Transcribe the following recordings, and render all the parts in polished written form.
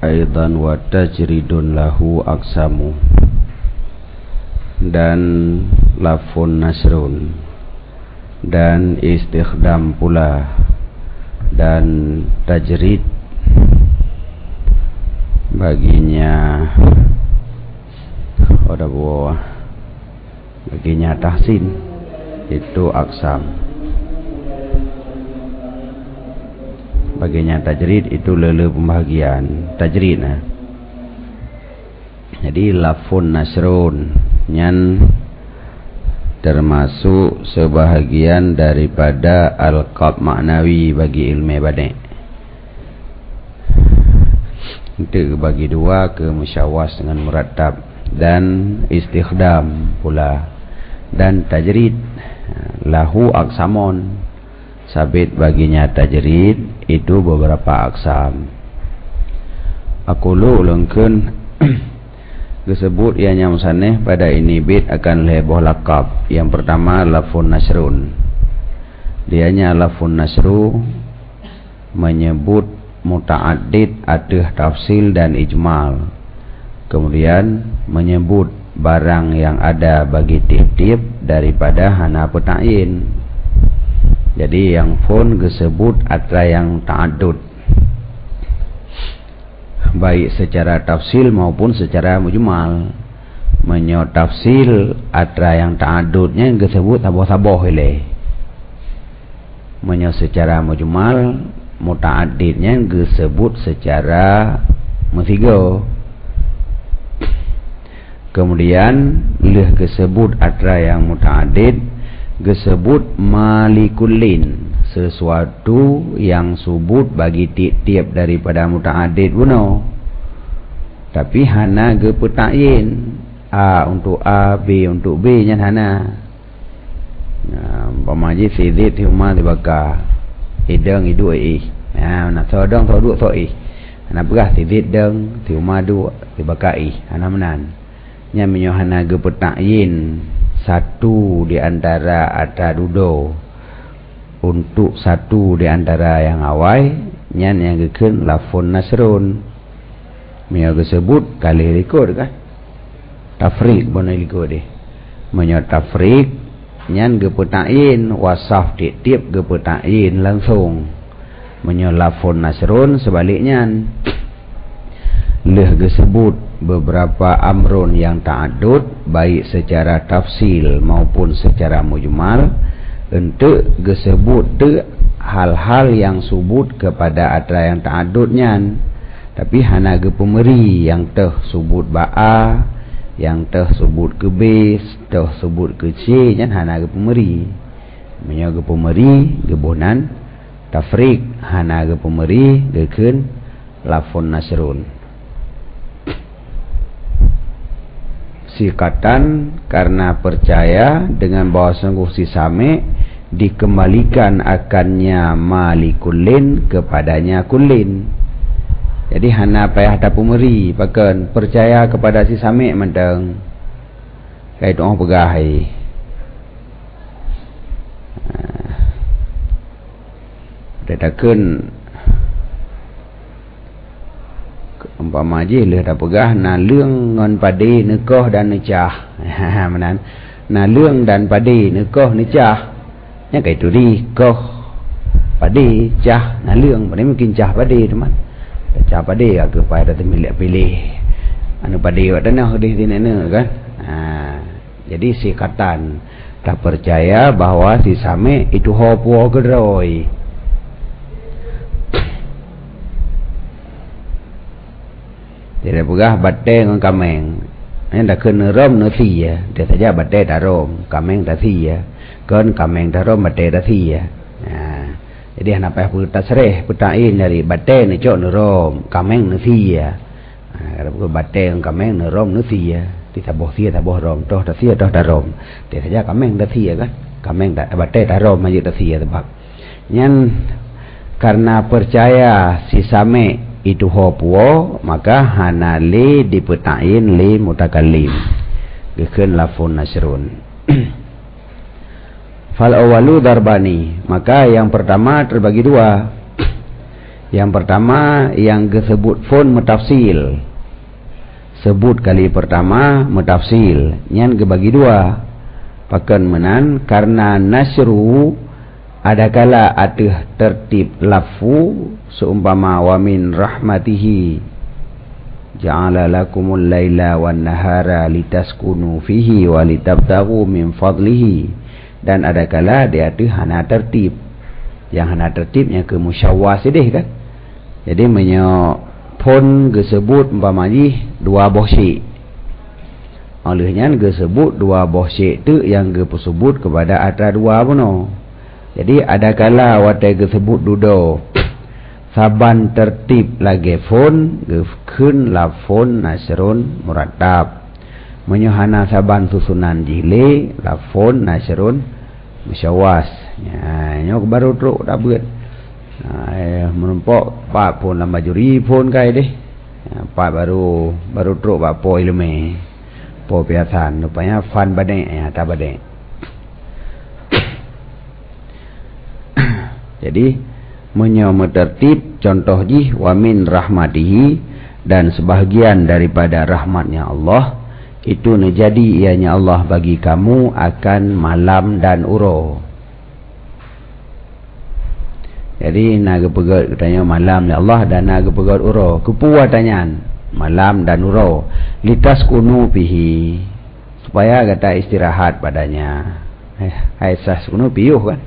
aidan wa tajridun lahu aksamu, dan lafun nasrun, dan istikhdam pula, dan tajrid baginya baginya tahsin itu aksam, baginya tajrid itu lele pembahagian tajrid. Jadi lafun nasrun nyan termasuk sebahagian daripada al-qab maknawi bagi ilmu badai. Itu bagi dua ke musyawas dengan murattab, dan istikhdam pula, dan tajrid lahu aksamun, sabit baginya tajrid itu beberapa aksam. Aku lu ulungkeun disebut ianya musannif pada ini bid akan leboh laqab. Yang pertama lafun nasrun, dianya lafun nasru menyebut muta'addid, aduh tafsil dan ijmal. Kemudian menyebut barang yang ada bagi tiap-tiap daripada hana peta'in. Jadi yang fun disebut atra yang ta'addud, baik secara tafsil maupun secara mujmal. Menyebut tafsil atra yang ta'addudnya disebut saboh-saboh ile. Menyebut secara mujmal muta'addidnya disebut secara mutiga. Kemudian leh disebut atra yang muta'addid disebut malikullin, sesuatu yang subut bagi tiap-tiap daripada muta'addid buno, tapi hana ge peta'in. A untuk A, B untuk B nya hana. Pemaji sidit huma dibaka idang idu ai. Nak sodong sodu so ai. Ana berah sidit deng huma du dibaka ai. Ana menan. Nya menyohana ge peta'in satu di antara ada dudo untuk satu di antara yang awai nyan yang gekeun lafun nasrun. Mia disebut kali likod kan tafriq bona likod deh. Menyo tafriq nyan ge petain wasaf tiap ge petain langsung. Menyo lafun nasrun sebaliknya leh disebut beberapa amrun yang ta'addud baik secara tafsil maupun secara mujmal, untuk disebut hal-hal yang subut kepada atra yang ta'addudnya, tapi hana ge pemeri yang teh subut ba'a, yang teh subut ke B, teh subut ke C nya hana ge pemeri. Menyo ge pemeri gebonan tafriq, hana ge pemeri gekeun lafun nasrun. Sikatan karena percaya dengan bahwa sungguh si same dikembalikan akannya malikullin kepadanya kullin. Jadi hana payah ada pemeri, bahkan percaya kepada si same mentang kait orang pegahai. Dadakeun umpama je leh dah pegah na leung ngan pade nikah dan nikah. Menan na leung dan pade nikah nikah nya kai tu di koh pade cah na leung pade mungkin cah pade teman. Cah pade ke pada temilih pilih anu pade wa tanah di sini kan. Jadi sikatan tak percaya bahwa si same itu hopo gedroi. Dia pegah batte dengan kameng. Ini dah kena rom nasi ya. Dia saja batte dah rom, kameng dah si ya. Kan kameng dah rom, batte dah si ya. Jadi anak payah putar sereh, putain dari batte ni cok ni rom, kameng nasi ya. Kalau pegah batte dengan kameng ni rom nasi ya. Dia taboh si, taboh rom, toh dah si, toh dah rom. Dia saja kameng dah si ya kan. Kameng dah batte dah rom, majik dah si ya sebab. Nyan karena percaya si same itu hopuo, maka hana li dipetain li mutakalim gekeun lafun nasrun. Fal awalu darbani, maka yang pertama terbagi dua. Yang pertama yang disebut phone metafsil. Sebut kali pertama metafsil. Nyan gebagi dua. Pakan menan karena nasru ada kala atih tertib lafu seumpama wa min rahmatihi ja'ala lakumul laila wan nahara litaskunu fihi wa litabtaghu min fadlihi. Dan ada kala dia atih hana tertib. Yang hana tertibnya ke musyawwas sedih kan. Jadi menyo pun disebut umpamanya dua bosyik. Olehnya disebut dua bosyik tu yang disebut kepada atra dua puno. Jadi ada kala watai disebut dudo saban tertib lagi phone gefkeun lafon nasrun murattab. Menyohana saban susunan jile lafon nasrun musyawwas. Ya, nyok baru truk dah beut. Menumpuk pak pun lama juri pun kai deh. Pak baru truk pak po ilmu. Po biasan rupanya fan badai ya tak badai. Jadi menyomo tertib contoh ji wa min rahmatihi dan sebahagian daripada rahmatnya Allah itu menjadi ianya Allah bagi kamu akan malam dan uro. Jadi naga pegat katanya malam ya Allah dan naga pegat uro. Kepuwa tanyan malam dan uro litaskunu bihi supaya kata istirahat padanya. Aisyah kunu piuh kan.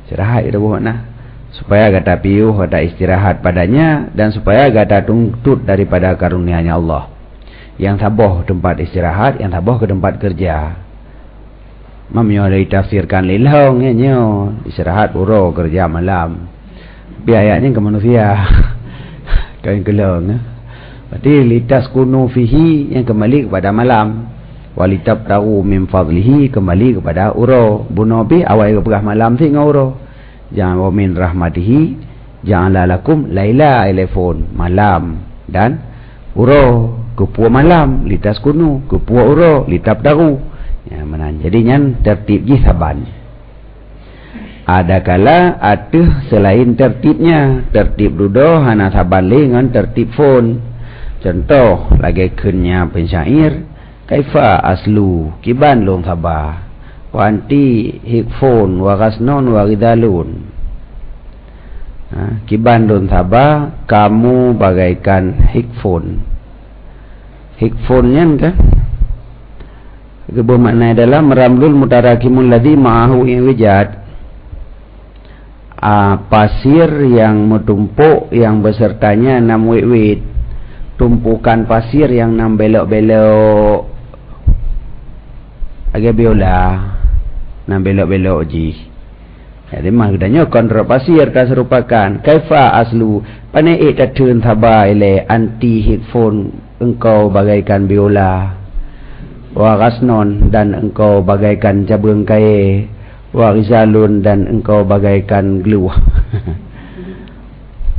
Istirahat itu buatna. Supaya kata piuh kata istirahat padanya dan supaya kata tuntut daripada karunia-Nya Allah. Yang taboh tempat istirahat, yang taboh ke tempat kerja. Mamnyo ditafsirkan lilhong nyo istirahat uro kerja malam. Biayanya ke manusia. Kain kelong. Berarti litaskunu fihi yang kembali kepada malam. Walitabtaghu min fadlihi kembali kepada uro. Bunobi awal ke perah malam si nguro. Jangan wa min rahmatihi ja'ala lakum laila telefon malam dan uro kepua malam litaskunu kepua uro litabtaghu. Ya menan. Jadi nyan tertib ji saban. Ada kala atuh selain tertibnya, tertib dudo hana saban dengan tertib phone. Contoh lagi kenya pensyair kaifa aslu kiban long sabah wa anti hikfon wa ghasnon wa ghidalun. Kiban long sabah kamu bagaikan hikfon. Hikfonnya kan bermakna dalam ramlul mutarakimul ladzi ma'ahu iwijad. Pasir yang menumpuk yang besertanya 6 wit-wit. Tumpukan pasir yang 6 belok-belok agak biola 6 belok-belok ji. Jadi maknanya kontrol pasir tak serupakan kaifa aslu panai tatun tabai le anti hikfon engkau bagaikan biola wa ghasnon dan engkau bagaikan jabung kae wa rizalun dan engkau bagaikan gluh.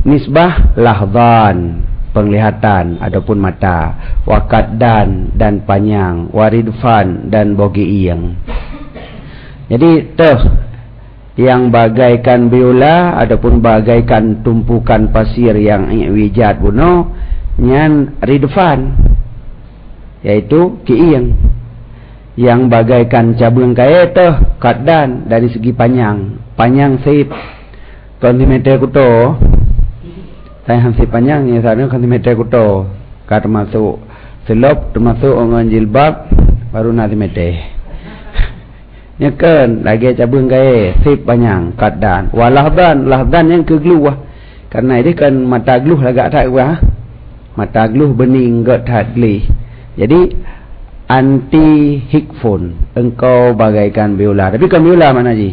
Nisbah lahdan penglihatan adapun mata, wakaddan dan panjang, waridfan dan bogi iyang. Jadi tuh yang bagaikan biola adapun bagaikan tumpukan pasir yang wijat buno nyan ridfan yaitu kiiyang. Yang bagaikan cabung kaya tuh kaddan dari segi panjang sip kontimeter kuto saya hampir panjang ya sana kontimeter kuto termasuk selop termasuk ongan jilbab baru nanti meter nyekan lagi cabung kaya sip panjang kaddan walahdan yang kegluah karena ini kan mata gluh lagak tak wah mata gluh bening got hadli. Jadi anti hikfon engkau bagaikan biola. Tapi kan biola mana ji?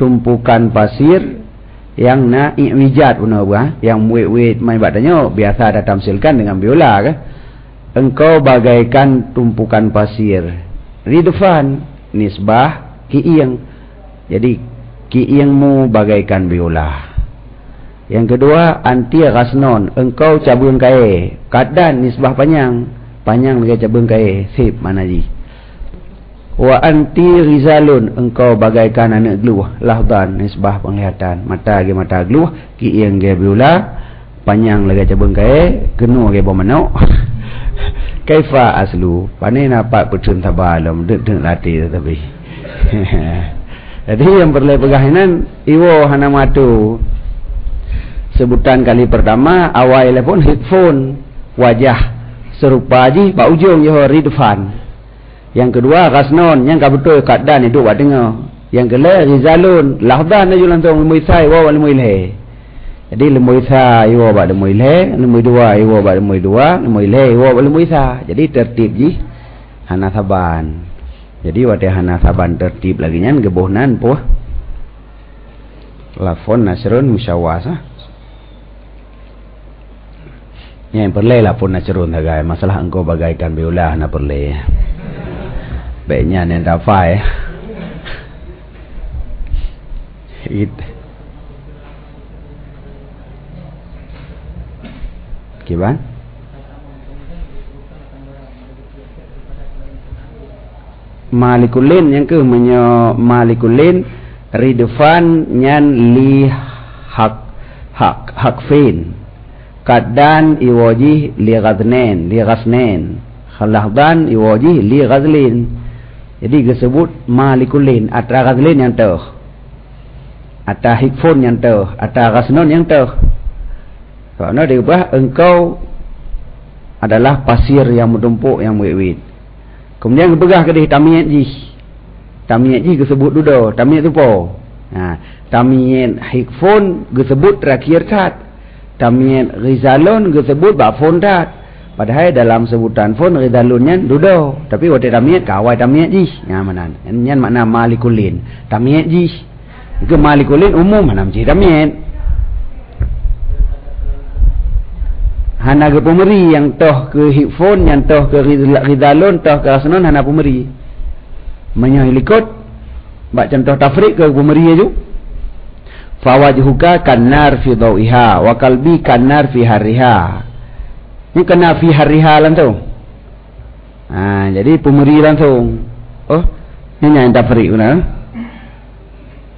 Tumpukan pasir yang na wijat punya buah, yang wet main batanya biasa ada tamsilkan dengan biola kan? Engkau bagaikan tumpukan pasir. Ridfan nisbah kiiyang. Jadi kiiyangmu bagaikan biola. Yang kedua anti ghasnon engkau cabung kae. Kaddan nisbah panjang lagi cabung kaya sip mana ji. Wa anti rizalun, engkau bagaikan anak geluh. Lahdan, nisbah penglihatan. Mata ge mata geluh, ki ieng ge beula, panjang lagi cabang kai, kenu ge bomanok. Kaifa aslu, pane napak putun tabalum, dek latih tapi. Jadi yang perlu pegahinan, iwo hana matu. Sebutan kali pertama, awal telepon headphone, wajah serupa ji, pak ujung yo ridfan. Yang kedua kasnon, yang kabetul kaddan itu buat dengar. Yang kedua rizalun, lahdan aja langsung lemui sai, wa lemui le. Jadi lemui sai, wa buat lemui le, lemui dua, wa buat lemui dua, lemui le, wa buat lemui sa. Jadi tertib ji, hana saban. Jadi wate hana saban tertib lagi nyan gebohnan puh. Lafon nasrun musyawasa. Yang perle lafon nasrun tagai, masalah engkau bagaikan beulah na perle. Baiknya yang dafai Kiban Malikulin yang ke menyo Malikulin ridfan nyan li hakfin kaddan iwaji li ghasnen khalahdan iwaji li ghazlin. Jadi disebut malikulin, atra ghazlin yang teuh, atra hikfun yang teuh, atra ghasnon yang teuh. Karena diubah engkau adalah pasir yang menumpuk yang berwit. Kemudian begah ke di tamiyat ji. Tamiyat ji disebut dudo, tamiyat tu po. Nah, tamiyat hikfun disebut terakhir tat. Tamiyat ghizalun disebut ba'fun tat. Padahal dalam sebutan fon ridalunnya dudo, tapi waktu tamiyat kawai tamiyat ji, nyamanan. Nyan makna malikulin, tamiyat ji. Itu malikulin umum mana ji tamiyat. Hana ke pemeri yang toh ke hifon, yang toh ke ridalun, toh ke asnon hana pemeri. Menyahilikot, bak contoh tafrik ke pemeri aja. Fawajhuka kanar fi dawiha, wa kalbi kanar fi hariha. Ini kena fi hariha langsung. Jadi pemeri langsung. Oh, ini yang tafrik guna.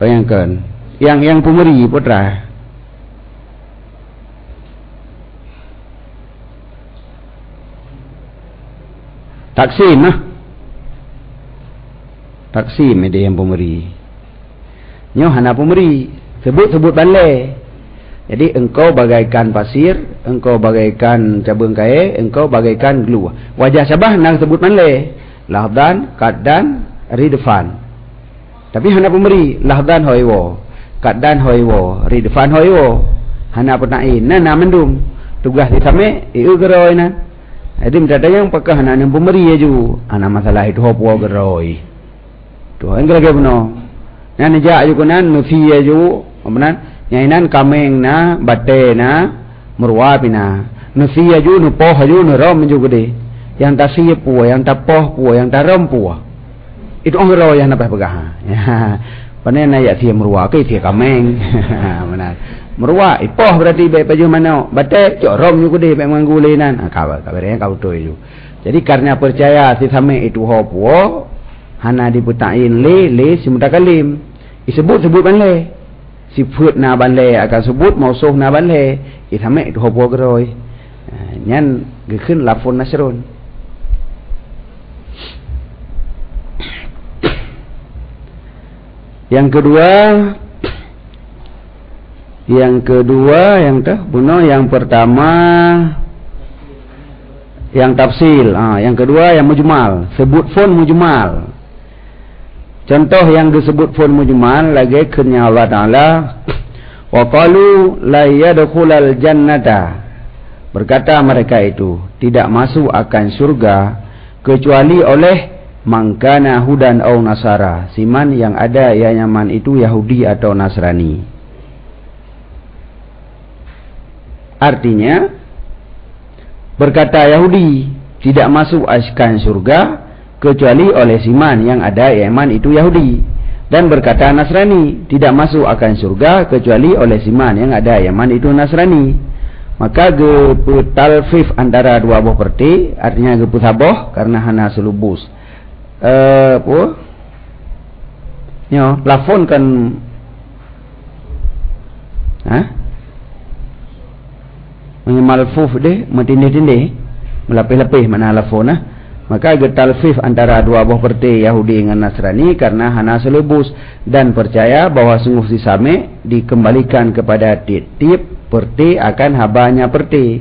Bayangkan. Yang pemeri putra. Taksim lah. Taksim dia yang pemeri. Nyoh hana pemeri. Sebut balai. Jadi engkau bagaikan pasir, engkau bagaikan cabang kai, engkau bagaikan gelu. Wajah sabah nak sebut manle. Lahdan, kaddan, ridfan. Tapi hana pemberi, lahdan hoiwo, kaddan hoiwo, ridfan hoiwo. Hana penain, na mendum. Tugas di same, iu geroi na. Jadi minta yang pakah hana yang pemberi aju. Ana masalah itu hopo geroi. Tu enggal ke beno. Nan ja aju kunan nufi aju, benar. Nyainan kameng na, bate na, merwapina. Nusiya ju, nupoh ju, nurom ju gede. Yang tak siya puwa, yang tak poh puwa, yang tak rom puwa. Itu orang roh yang nampak pegah. Panen na ya siya merwa, ke siya kameng. Benar. Merwa, ipoh berarti baik baju mana. Bate, cok rom ju gede, baik manggulinan. Kabarnya kau tu itu. Jadi karena percaya si same itu ho puwa, hana diputain le, si mutakalim. Disebut banle. Sifut na balai akan sebut mausuh na balai itame itu hobo geroi nyan gekeun lafon nasrun. Yang kedua yang buno yang pertama yang tafsil, yang kedua yang mujmal, sebut fon mujmal. Contoh yang disebut fon mujmal lagi kenya Allah Ta'ala wa qalu la yadkhulal jannata, berkata mereka itu tidak masuk akan surga kecuali oleh mangkana hudan au nasara, siman yang ada yang nyaman itu Yahudi atau Nasrani. Artinya berkata Yahudi tidak masuk akan surga kecuali oleh siman yang ada iman itu Yahudi, dan berkata Nasrani tidak masuk akan surga kecuali oleh siman yang ada iman itu Nasrani. Maka gepu talfif antara dua buah perti, artinya gepu saboh karena hana selubus apa nyo lafon kan malfuf deh mentindih-tindih melapih-lapih mana lafon maka ada talfif antara dua buah perti Yahudi dengan Nasrani karena hana selebus dan percaya bahwa sungguh si same dikembalikan kepada tiap perti akan habanya perti.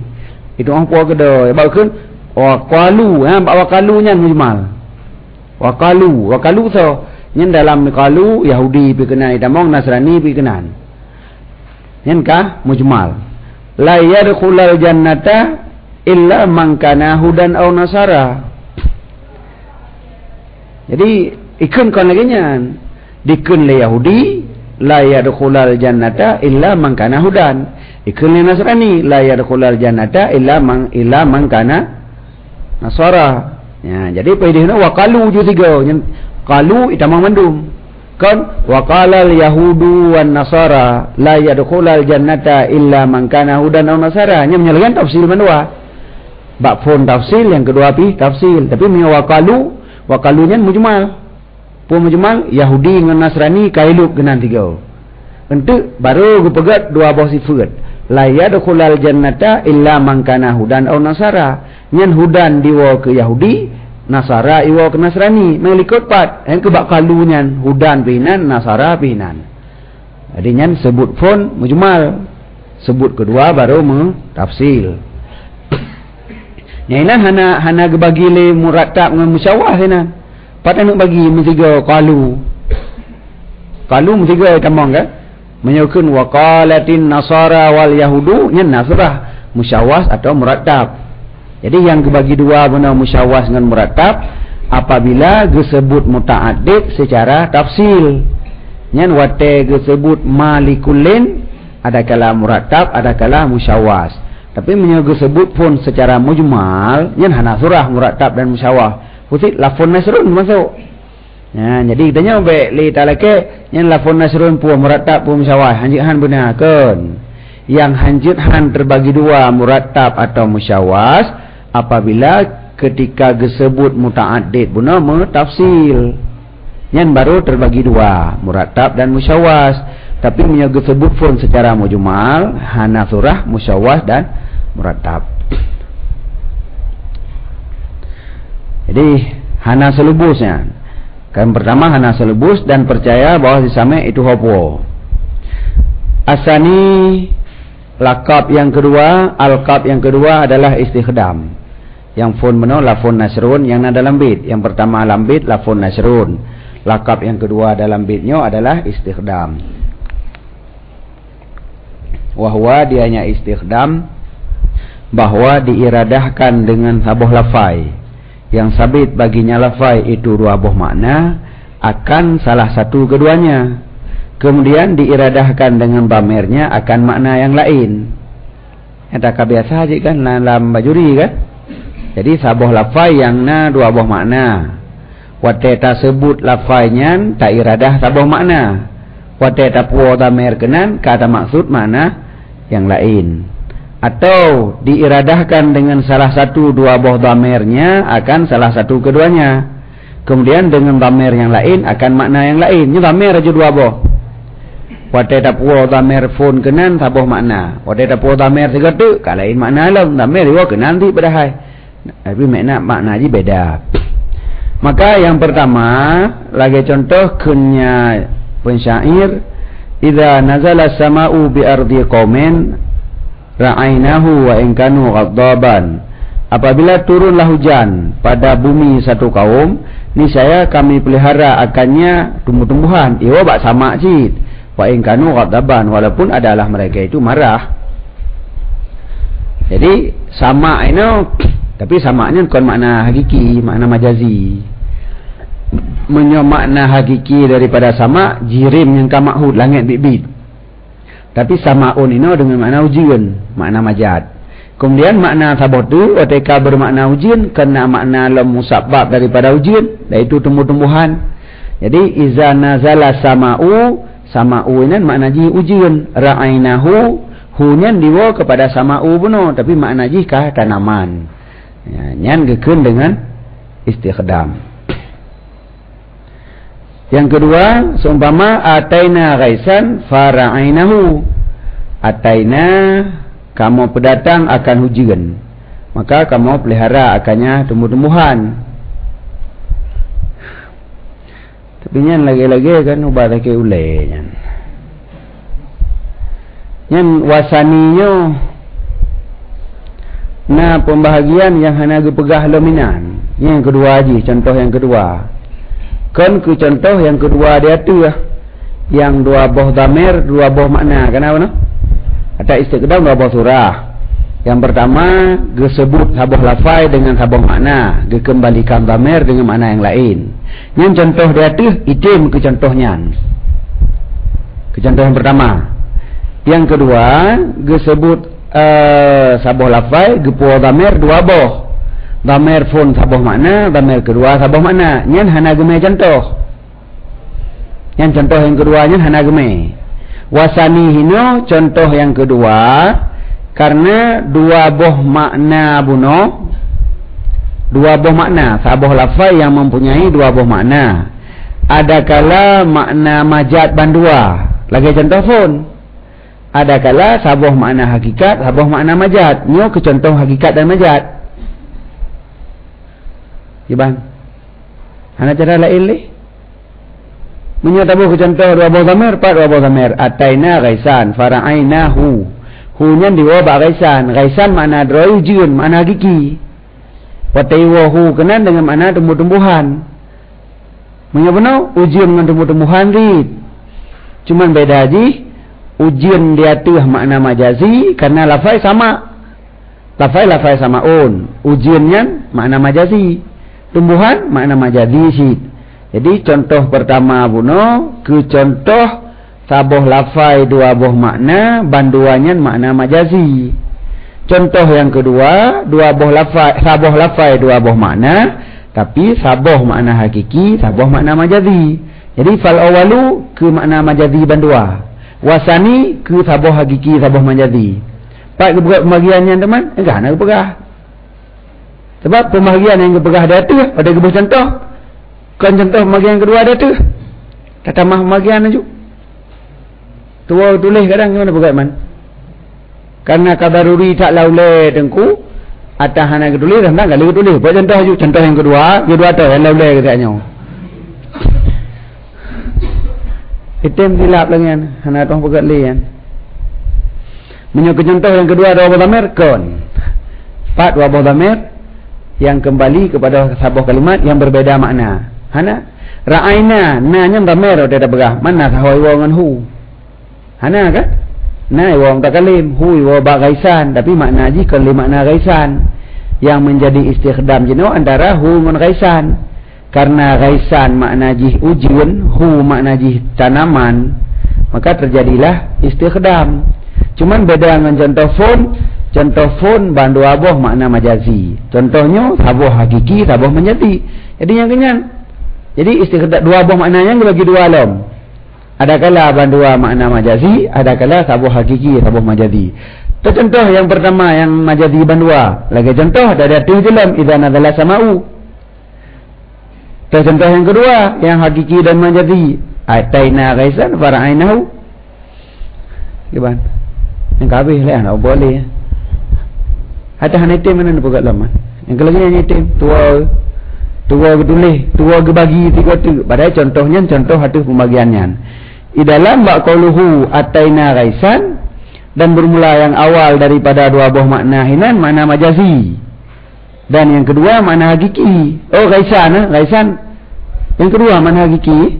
Itu orang puas kedai bahkan waqalu waqalunya mujmal waqalu so nyen dalam qalu Yahudi berkenan idamong Nasrani berkenan nyen kah mujmal la yadkhulul jannata illa man kana hudan aw nasara. Jadi ikun kon lagi nyan dikun le Yahudi la yadkhulul jannata illa man kana hudan, ikun le Nasrani la yadkhulul jannata illa man kana nasara. Ya, jadi pedihna waqalu ju tiga nyen qalu itamang mandum kan waqalal yahudu wan nasara la yadkhulul jannata illa man kana hudan aw nasara. Nya menyelesaikan tafsir mandua bab fon tafsir yang kedua pi tafsir tapi punya waqalunya mujmal pun mujmal Yahudi dengan Nasrani kailuk genan tiga untuk baru gepegat dua buah sifat la yadkhulul jannata illa man kana hudan aw nasara. Nyen hudan diwa ke Yahudi, Nasara iwa ke Nasrani. Melikut pat yang kebak kalunya hudan pinan Nasara pinan. Jadi nyen sebut pun mujmal, sebut kedua baru tafsil. Nyainan hana gebagi le murattab dengan musyawah sana. Pat nak bagi mestiga qalu mestiga tamang kan? Menyukun waqalatin nasara wal yahudu nyen nasrah musyawah atau murattab. Jadi yang gebagi dua benar musyawah dengan murattab apabila disebut muta'addid secara tafsil. Nyen wate disebut malikullin ada kala murattab ada kala musyawah. Tapi menyebut sebut pun secara mujmal nyen hana surah murattab dan musyawah. Pusit lafon nasrun masuk. Ya, jadi kitanya baik li talake nyen lafon nasrun pun murattab pun musyawah. Hanjihan benar kan. Yang hanjihan terbagi dua murattab atau musyawah apabila ketika disebut muta'addid benar tafsil. Nyen baru terbagi dua murattab dan musyawah. Tapi menyebut sebut pun secara mujmal hana surah musyawah dan murattab. Jadi hana selubusnya. Kan pertama hana selubus dan percaya bahwa sesama itu hopo. Asani lakab yang kedua, alqab yang kedua adalah istikhdam. Yang fun benar lafun nasrun yang dalam bait. Yang pertama dalam bait lafun nasrun. Lakab yang kedua dalam baitnya adalah istikhdam. Wahwa dianya istikhdam bahwa diiradahkan dengan sabuh lafai yang sabit baginya lafai itu dua buah makna akan salah satu keduanya, kemudian diiradahkan dengan bamirnya akan makna yang lain. Eta biasa aja kan dalam bajuri kan. Jadi sabuh lafai yang dua buah makna wate sebut lafainya tak iradah sabuh makna wate puo damir kenan kata maksud makna yang lain, atau diiradahkan dengan salah satu dua buah dhamirnya akan salah satu keduanya, kemudian dengan dhamir yang lain akan makna yang lain. Ini dhamir aja dua buah. Wate tapuo dhamir fun kenan sabuh makna, wate tapuo dhamir tiga tu kalain makna lang dhamir dua kenan ti bedahai. Tapi makna aja beda. Maka yang pertama lagi contoh kenya pensyair idza nazala sama'u bi ardi qaumin ra'ainahu wa in kanu ghaddaban. Apabila turunlah hujan pada bumi satu kaum, niscaya kami pelihara akannya tumbuh-tumbuhan. Iwa bak sama cit. Wa in kanu ghaddaban, walaupun adalah mereka itu marah. Jadi sama ini tapi samanya bukan makna hakiki, makna majazi. Makna hakiki daripada sama jirim yang kamahud langit bibit. Tapi samaun ini dengan makna ujian, makna majaz. Kemudian makna sabatu ketika bermakna ujian kena makna lam musabbab daripada ujian, yaitu tumbuh-tumbuhan. Jadi iza nazala sama'u ini makna ji ujian, ra'ainahu hunyan diwa kepada sama'u benar, tapi makna ji kah tanaman. Ya, nyan gekeun dengan istikhdam. Yang kedua, seumpama ataina ghaisan fara'ainahu. Ataina, kamu pendatang akan hujan, maka kamu pelihara akannya tumbuh-tumbuhan. Tapi nyan lagi-lagi kan ubah lagi ulai nyan wasaninya na pembahagian yang hanya gepegah lominan. Yang kedua aja, contoh yang kedua. Kan ke contoh yang kedua dia tu yang dua boh damir, dua boh makna. Kenapa no? Ada istiqdam dua boh surah. Yang pertama disebut sabuh lafai dengan sabuh makna, dikembalikan damir dengan makna yang lain. Yang contoh dia tu itim ke contohnya. Ke contoh yang pertama. Yang kedua disebut sabuh lafai gepuh damir dua boh. Damir pun sabuh makna, damir kedua sabuh makna. Yang hana gemai contoh. Yang contoh yang kedua yang hana gemai. Wasani hino contoh yang kedua. Karena dua boh makna buno, dua boh makna, sabuh lafai yang mempunyai dua boh makna. Adakala makna majaz bandua, lagi contoh pun. Adakala sabuh makna hakikat, sabuh makna majaz. Nyo ke contoh hakikat dan majaz. Iban, ana cara lain le. Menyatabu ke contoh dua boh zamir, empat dua boh zamir. Ataina ghaisan, fara'ainahu. Hunyan diwa ghaisan. Ghaisan makna droi jun, makna hakiki. Wataiwa hu kenan dengan makna tumbuh-tumbuhan. Menyapa ujian dengan tumbuh-tumbuhan rit. Cuman beda aja. Ujian dia tu makna majazi karena lafai sama. Lafai sama on. Ujiannya makna majazi. Tumbuhan makna majazi sih. Jadi contoh pertama buno ke contoh sabuh lafai dua boh makna, banduannya makna majazi. Contoh yang kedua, dua boh lafai, sabuh lafai dua boh makna, tapi sabuh makna hakiki, sabuh makna majazi. Jadi fal awalu ke makna majazi bandua, wasani ke sabuh hakiki, sabuh majazi. Pak kebuka pembagiannya teman, enggak nak kepegah. Sebab pembagian yang kepegah dia tu pada kebuka contoh. Kan contoh pembagian kedua dia tu. Kata mah pembagian aja. Tua tulis kadang gimana bagaimana? Karena kabaruri tak laulai dengku atau hana ketulis hendak kali ketulis. Buat contoh aja, contoh yang kedua tu yang laulai katanya. Item dilap lagi kan, hana tuh begat lian. Menyukai contoh yang kedua dua boh damir kon. Empat dua boh damir yang kembali kepada sabuh kalimat yang berbeda makna. Hana ra'aina nanya damir dia dah begah. Mana sahoi wongan hu. Hana kan? Nah, wong tak kalim, hui wa ba ghaisan, tapi makna ji kan makna ghaisan yang menjadi istikhdam jeno antara hu dengan ghaisan. Karena ghaisan makna ji ujian, hu makna ji tanaman, maka terjadilah istikhdam. Cuman beda dengan contoh fon bandu aboh makna majazi. Contohnya sabuh hakiki, sabuh menjadi. Jadi yang kenyan. Jadi istikhdam dua aboh maknanya bagi dua alam. Adakala bandua makna majazi, adakala sabuh hakiki, sabuh majazi. Itu contoh yang pertama yang majazi bandua. Lagi contoh ada tu dalam idza nazala samau. Itu contoh yang kedua yang hakiki dan majazi. Ataina ghaisan fara'ainahu. Gimana? Yang kabeh lah nak boleh. Ada hanya item mana nak buat lama. Yang kelagi yang item tua tulis, tua bagi tiga tu. Padahal contohnya contoh hatu pembagiannya. Di dalam bab qauluhu ataina ghaisan dan bermula yang awal daripada dua buah makna hinan makna majazi. Dan yang kedua makna hakiki. Oh ghaisan, ghaisan. Yang kedua makna hakiki.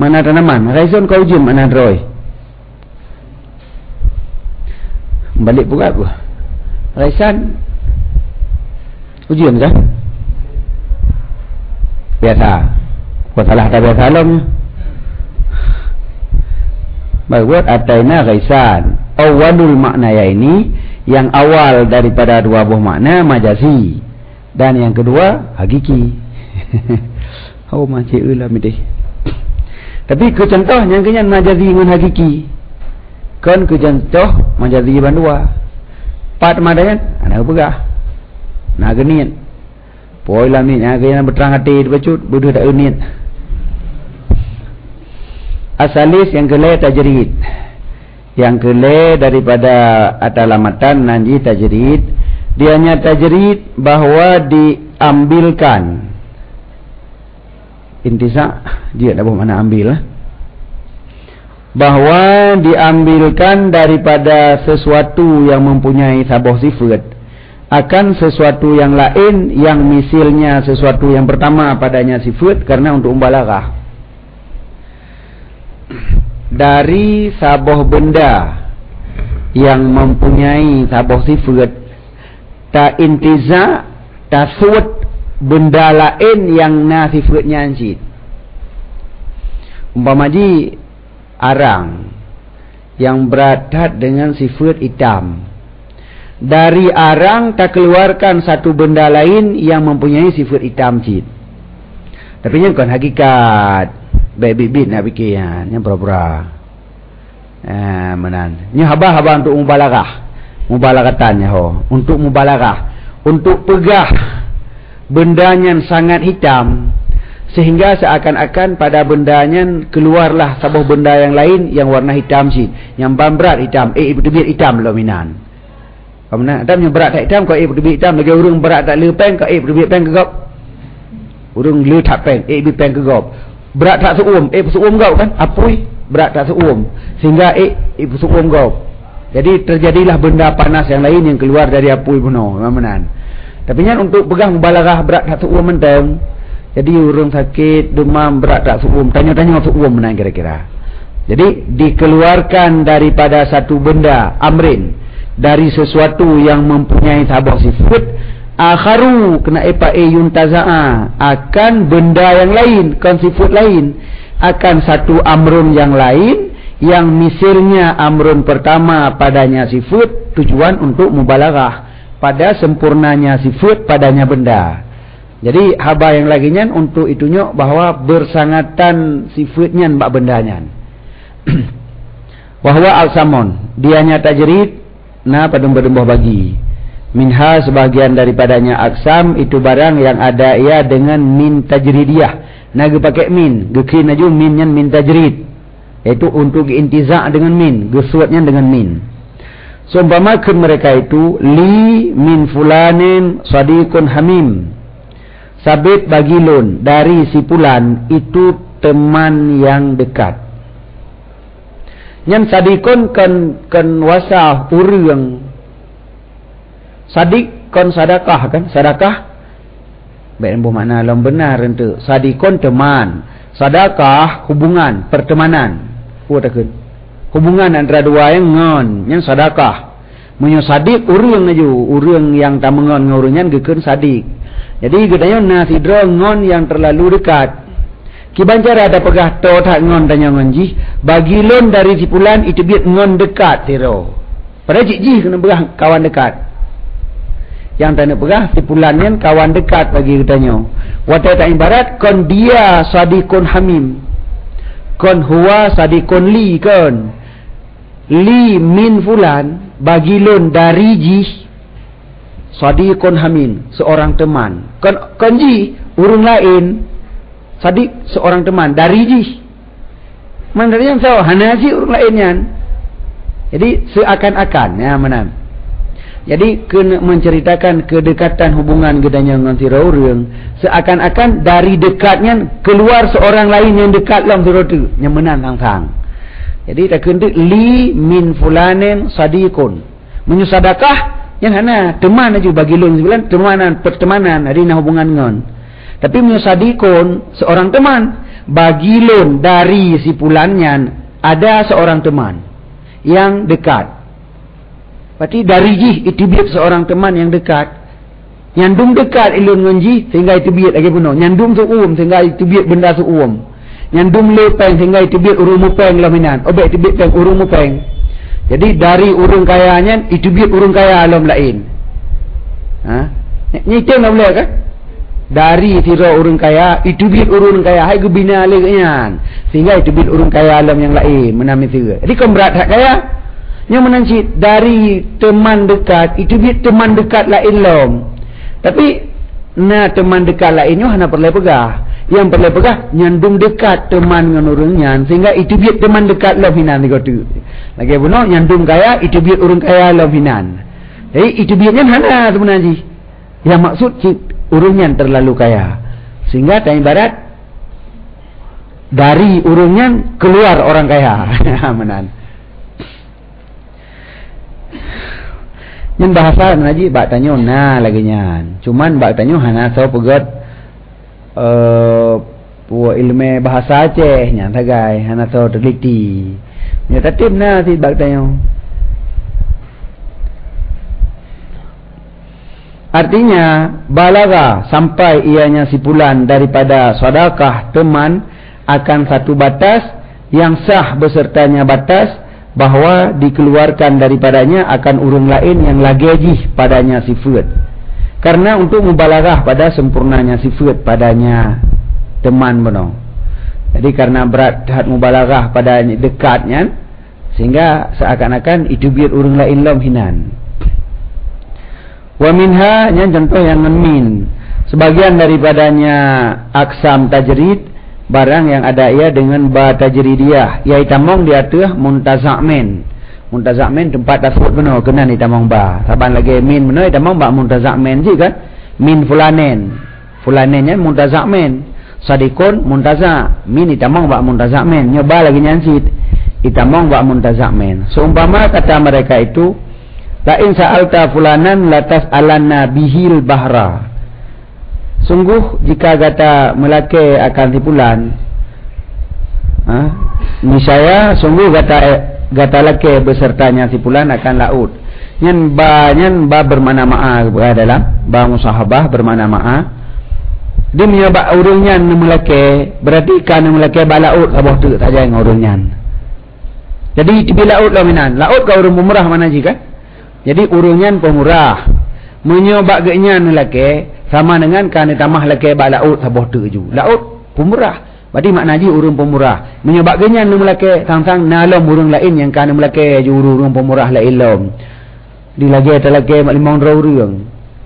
Makna tanaman. Ghaisan qaujim makna droi. Balik pula aku. Ghaisan ujian kan? Biasa. Kau salah tak biasa alamnya. Buat ataina ghaisan. Awalul maknanya ini yang awal daripada dua buah makna majazi dan yang kedua hakiki. Oh macam ulah midih. Tapi ke contoh yang kenyan majazi dengan hakiki. Kan ke contoh majazi bandua. Pat madayan ana pegah. Nak genian. Poi lah ni yang berterang hati bacut bodoh tak unian. Asalis yang kelai tajrid. Yang kelai daripada atalamatan nanji tajrid. Dianya tajrid bahawa diambilkan. Intisak dia tak bermakna ambil lah. Bahawa diambilkan daripada sesuatu yang mempunyai sabah sifat akan sesuatu yang lain yang misalnya sesuatu yang pertama padanya sifat karena untuk mubalaghah. Dari sabah benda yang mempunyai sabah sifat ta intiza tasud benda lain yang na sifatnya anjid. Umpama ji arang yang beradat dengan sifat hitam. Dari arang tak keluarkan satu benda lain yang mempunyai sifat hitam cid. Tapi ini bukan hakikat. Baik-baik nak fikir yang pura-pura. Menan. Ini haba-haba untuk mubalaghah. Mubalaghatannya ho. Untuk mubalaghah. Untuk pegah bendanya sangat hitam. Sehingga seakan-akan pada bendanya keluarlah sebuah benda yang lain yang warna hitam sih. Yang berat hitam. Itu biar hitam lah minan. Kamu yang berat tak hitam, kau itu biar hitam. Lagi urung berat tak lepeng, kau itu biar peng kegop. Urung le tak peng, biar peng kegop. Berat tak seuam, seuam kau kan? Apui, berat tak seuam. Sehingga itu seuam kau. Jadi terjadilah benda panas yang lain yang keluar dari apui penuh. Menan. Tapi yang untuk pegang mubalaghah berat tak seuam mentang. Jadi orang sakit, demam, berat tak seuam. Tanya-tanya seuam menang kira-kira. Jadi dikeluarkan daripada satu benda, amrin. Dari sesuatu yang mempunyai sabah sifat. Akharu, kena yuntaza'a. Akan benda yang lain, kan sifat lain. Akan satu amrun yang lain. Yang misalnya amrun pertama padanya sifat. Tujuan untuk mubalaghah. Pada sempurnanya sifat padanya benda. Jadi haba yang laginya untuk itunya bahawa bersangatan sifatnya mbak bendanya. Wahwa al-samon dianya tajrid na padung-padung bagi. Minha sebahagian daripadanya aksam itu barang yang ada ia dengan min tajridiyah. Naga pakai min, gekin aju minnya min tajrid. Iaitu untuk intiza' dengan min, gesuatnya dengan min. Seumpamakan mereka itu li min fulanin sadiqun hamim. Sabit bagi lun dari si pulan itu teman yang dekat. Yang sadikon kan wasah urang. Sadik kon sadakah kan? Sadakah baik bermakna dalam benar itu. Sadikon teman, sadakah hubungan, pertemanan. Takkan hubungan antara dua yang ngon, yang sadakah. Munyo sadik urang aju, urang yang tak mengon ngurungan gekeun sadik. Jadi katanya nasidro ngon yang terlalu dekat. Kibancara ada pegah to tak ngon tanya ngonji. Bagi lon dari sipulan itu biar ngon dekat tiro. Pada jiji kena pegah kawan dekat. Yang tanya pegah sipulannya kawan dekat bagi katanya. Watai tak ibarat kon dia sadikun hamim. Kon huwa sadikun li kon. Li min fulan bagi lon dari jih. Sadiqun hamin, seorang teman. Konji, urung lain. Sadiq, seorang teman. Dari ji. Mandarnya so, hanaji urung lainnya. Jadi, seakan-akan. Ya, mana? Jadi, kena menceritakan kedekatan hubungan gedanya dengan si orang. Seakan-akan dari dekatnya, keluar seorang lain yang dekat dalam surah itu. Yang menang sang-sang. Jadi, tak kena li min fulanin sadiqun. Menyusadakah? Yang hana teman aja bagi lun sebulan temanan pertemanan hari na hubungan ngon. Tapi menyosadikon seorang teman bagi lun dari si pulannya ada seorang teman yang dekat. Berarti dari jih itu biar seorang teman yang dekat. Nyandum dekat ilun ngonji sehingga itu biar lagi penuh. Nyandum suum sehingga itu biar benda suum. Nyandum lepeng sehingga itu biar urung mupeng laminan. Obek itu biar urung mupeng. Jadi dari urung kayanya itu biar urung kaya alam lain. Ni itu nak boleh kan? Dari tiro urung kaya itu biar urung kaya hai gebina lagi sehingga itu biar urung kaya alam yang lain menami tiro. Jadi kau berat hak kaya yang menanci dari teman dekat itu biar teman dekat lain lom. Tapi na teman dekat lainnya hana perlu pegah. Yang perlu pegah nyandung dekat teman dengan orangnya sehingga itu biar teman dekat lo hinan tiga tu. Lagi benar nyandung kaya itu biar orang kaya lo hinan. Jadi itu biarnya hana sebenarnya. Yang maksud orangnya terlalu kaya sehingga tak ibarat dari orangnya keluar orang kaya. Menan. Yang bahasa naji bak tanya nah lagi nyan. Cuman bak tanya hana so pegat puak ilmu bahasa Aceh nyan tagai hana so teliti. Nya tatip nah si bak tanya. Artinya balaga sampai ianya sipulan daripada sedekah teman akan satu batas yang sah besertanya batas bahawa dikeluarkan daripadanya akan urung lain yang lagi padanya sifat. Karena untuk mubalaghah pada sempurnanya sifat padanya teman benar. Jadi karena berat had mubalaghah pada dekatnya sehingga seakan-akan itu biar urung lain lam hinan. Wa minha nya contoh yang min. Sebagian daripadanya aksam tajrid barang yang ada ia dengan ba tajridiyah iaitu tamong di atas muntaza'min. Muntaza'min tempat tasbut benar kena ni tamong ba. Saban lagi min benar tamong ba muntaza'min je kan. Min fulanen. Fulanennya muntaza'min. Sadikun muntaza'. Min tamong ba muntaza'min. Nyoba lagi nyansit. Itamong ba muntaza'min. Seumpama kata mereka itu la in sa'alta fulanan latas alanna bihil bahra. Sungguh jika kata melake akan tipulan niscaya sungguh kata lake besertanya tipulan akan laut. Nyan ba bermakna ma'a dalam ba musahabah bermakna ma'a. Dia menyebab urungnya melake berarti kan melake ba laut abah tu saja dengan urungnya. Jadi tibi laut laminan. Laut ka urung pemurah mana jika? Jadi urungnya pemurah. Menyebab genya melake sama dengan kan tamah laki ba laut sabah tu ju. Laut pemurah. Berarti maknanya urung pemurah. Menyebabkannya melaki sang-sang nalom urung lain yang kan melaki ju urung pemurah la ilom. Di lagi ada laki 500 urang.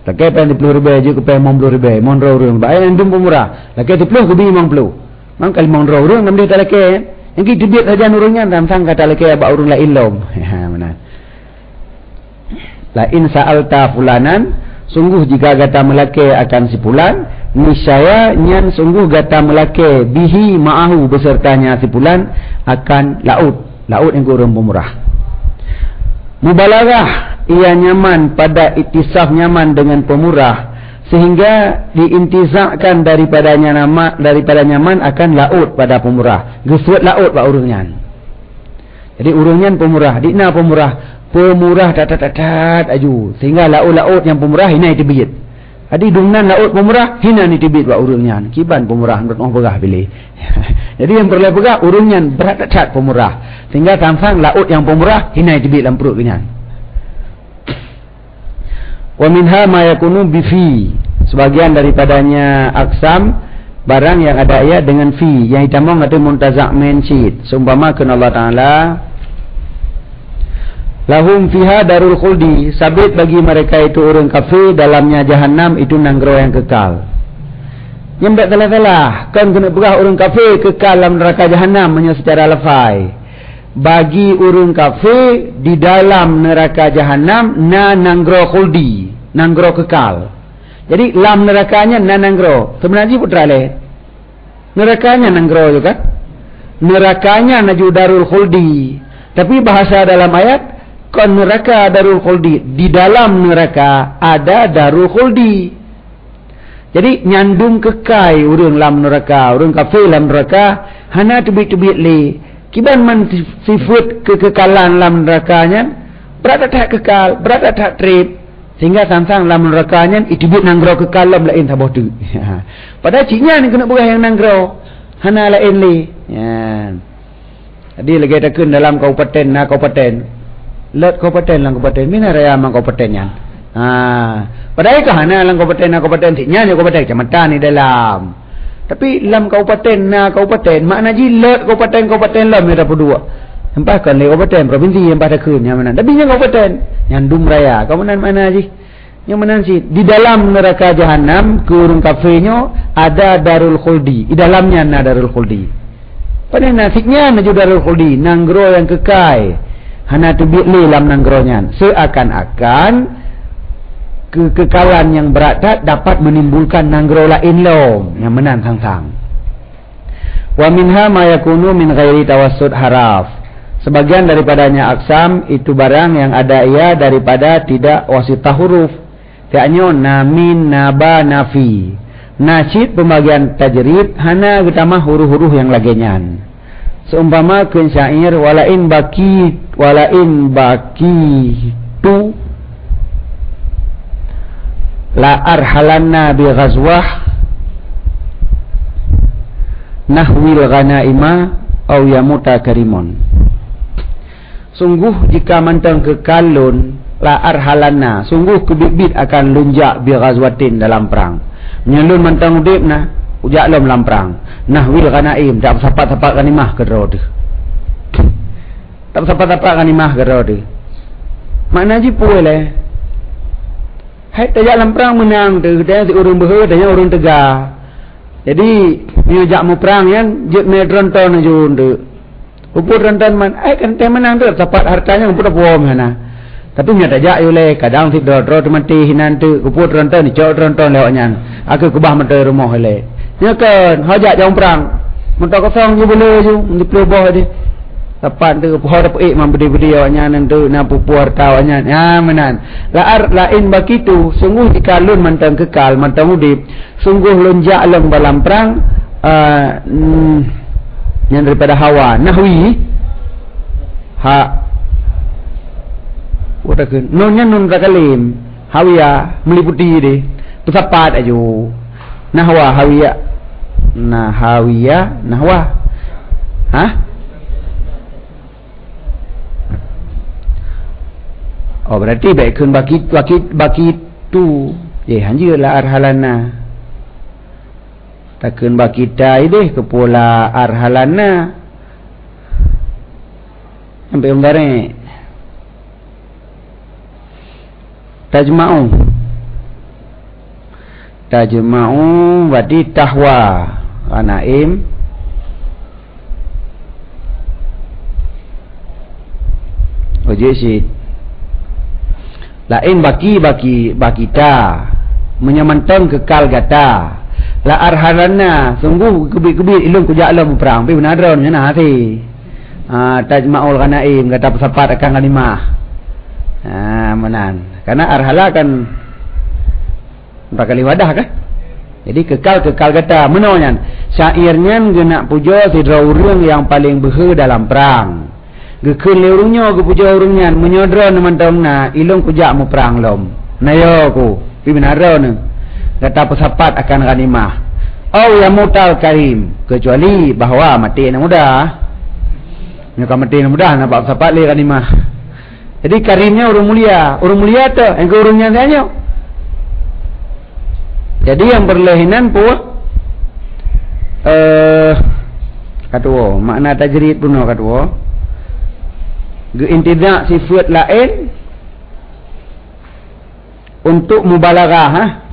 Laki pen 10,000 je ke pen 50,000. 500 urang. Ba yang dum pemurah. Laki 10 ke 50. Mang kali 500 urang nam dia tak laki. Yang kita biar saja urangnya sang-sang kata laki ba urung la ilom. Ha benar. La in sa'alta fulanan sungguh jika kata melake akan sipulan niscaya nyan sungguh kata melake bihi ma'ahu besertanya sipulan akan laut yang kurang pemurah. Mubalaghah ia nyaman pada ittisaf nyaman dengan pemurah sehingga diintizakkan daripada nyaman akan laut pada pemurah. Gesut laut pak urungnya. Jadi urungnya pemurah, dina pemurah tatat aju sehingga laut yang pemurah hina itibit. Adi dumnan laut pemurah hina itibit wa urungnya. Kiban pemurah menurut orang pegah pilih. Jadi yang perlu pegah urungnya berat tatat pemurah sehingga samsang laut yang pemurah hina itibit dalam perut kenyan. Wa minha ma yakunu bi fi. Sebagian daripadanya aksam barang yang ada ia dengan fi yang hitamong atau muntazak menshid. Seumpama kena Allah Taala lahum fiha darul khuldi, sabit bagi mereka itu orang kafir dalamnya jahanam itu nanggro yang kekal. Yang tak salah-salah kan kena berah orang kafir kekal dalam neraka jahanam hanya secara lafai. Bagi orang kafir di dalam neraka jahanam nanggro khuldi, nanggro kekal. Jadi lam nerakanya nanggro. Sebenarnya putra le. Nerakanya nanggro juga kan? Nerakanya naju darul khuldi. Tapi bahasa dalam ayat kan neraka darul khuldi, di dalam neraka ada darul khuldi. Jadi nyandung kekai urang lam neraka, urang kafir lam neraka hana tebit-tebit le. Kiban man sifat kekekalan lam nerakanya berada tak kekal, berada tak trip sehingga samsang lam nerakanya itibit nanggro kekal lam lain sabah tu. Padahal ciknya ni kena berah yang nanggro hana lain le. Ya. Jadi lagi takun dalam kabupaten let kabupaten lang kabupaten mina raya mang kabupatennya. Padahal kahana lang kabupaten tiknya ni kabupaten kecamatan ni dalam. Tapi lam kabupaten makna ji let kabupaten lam ada dua. Empat kan le kabupaten provinsi yang pada kun yang mana. Tapi yang kabupaten yang dum raya. Kamu mana ji? Yang menansi di dalam neraka jahanam ke urung kafirnya ada darul khuldi. Di dalamnya ada darul khuldi. Pada nasiknya menuju darul khuldi, nanggro yang kekal. Hana tu bi'li lam nanggronya. Seakan-akan kekekalan yang berat dapat menimbulkan nanggro lain lom yang menang sang-sang. Wa minha ma yakunu min ghairi tawassud haraf. Sebagian daripadanya aksam itu barang yang ada ia daripada tidak wasitah huruf. Tiaknya namin, naba, nafi. Nasid pembagian tajrid hana getama huruf-huruf yang lagenyan. Seumpama kun syair walain baki tu la arhalanna bi ghazwah nahwil ghanaima au yamuta karimun. Sungguh jika mantang kekalun la arhalanna, sungguh kebibit akan lunjak bi ghazwatin dalam perang. Menyelun mantang udip nah ujak lom dalam perang. Nahwil ghanaim, tak sapat-sapat ghanimah ke rod. Tak sapat-sapat ghanimah ke rod. Makna ji puele. Hai tajak dalam perang menang tu, dia si urang behe, dia urang tegar. Jadi ni jak mu perang yang jet medron ton jun tu. Upur rentan man, kan teh menang tu sapat hartanya upur puom sana. Tapi nya tajak yule kadang si dro mati hinan tu upur rentan ni cok rentan lewatnya. Aku kubah mata rumah hele. Nya kan hajak jang perang. Mentok kosong je boleh je di pelubah dia. Sapat tu pohon dapat man bedi-bedi awaknya nan tu na pupu harta awaknya. Ya menan. Lain bakitu sungguh dikalun mantang kekal mantang udip. Sungguh lonjak dalam perang yang daripada hawa nahwi ha wadakan nonnya non rakalim hawiya meliputi dia pesapat aju nahwa hawiya nahwa oh berarti baikun baki tu hanjilah arhalana takkan bakita ideh kepula arhalana sampai ungare tajma'u berarti tahwa anaim ojesit lain bakita menyamantang kekal gata la arhalana sungguh kebit-kebit ilung kujak alam perang pi benar ron nya nah si tajma'ul ghanaim kata pesapat akan ghanimah menan karena arhala kan bakal wadah kan jadi kekal kata menonyan syairnya genak puja sidra urang yang paling behe dalam perang gekeun leurungnya ge puja urungnya menyodron mantongna ilung kujak mu perang lom nayo ku pi benar ron kata pesapat akan ghanimah. Oh yang mutal karim, kecuali bahawa mati yang mudah. Nyaka mati yang mudah nampak pesapat le ghanimah. Jadi karimnya urang mulia tu engko urungnya saja. Jadi yang berlehinan pun katwa makna tajrid pun katwa geintidak sifat lain untuk mubalaghah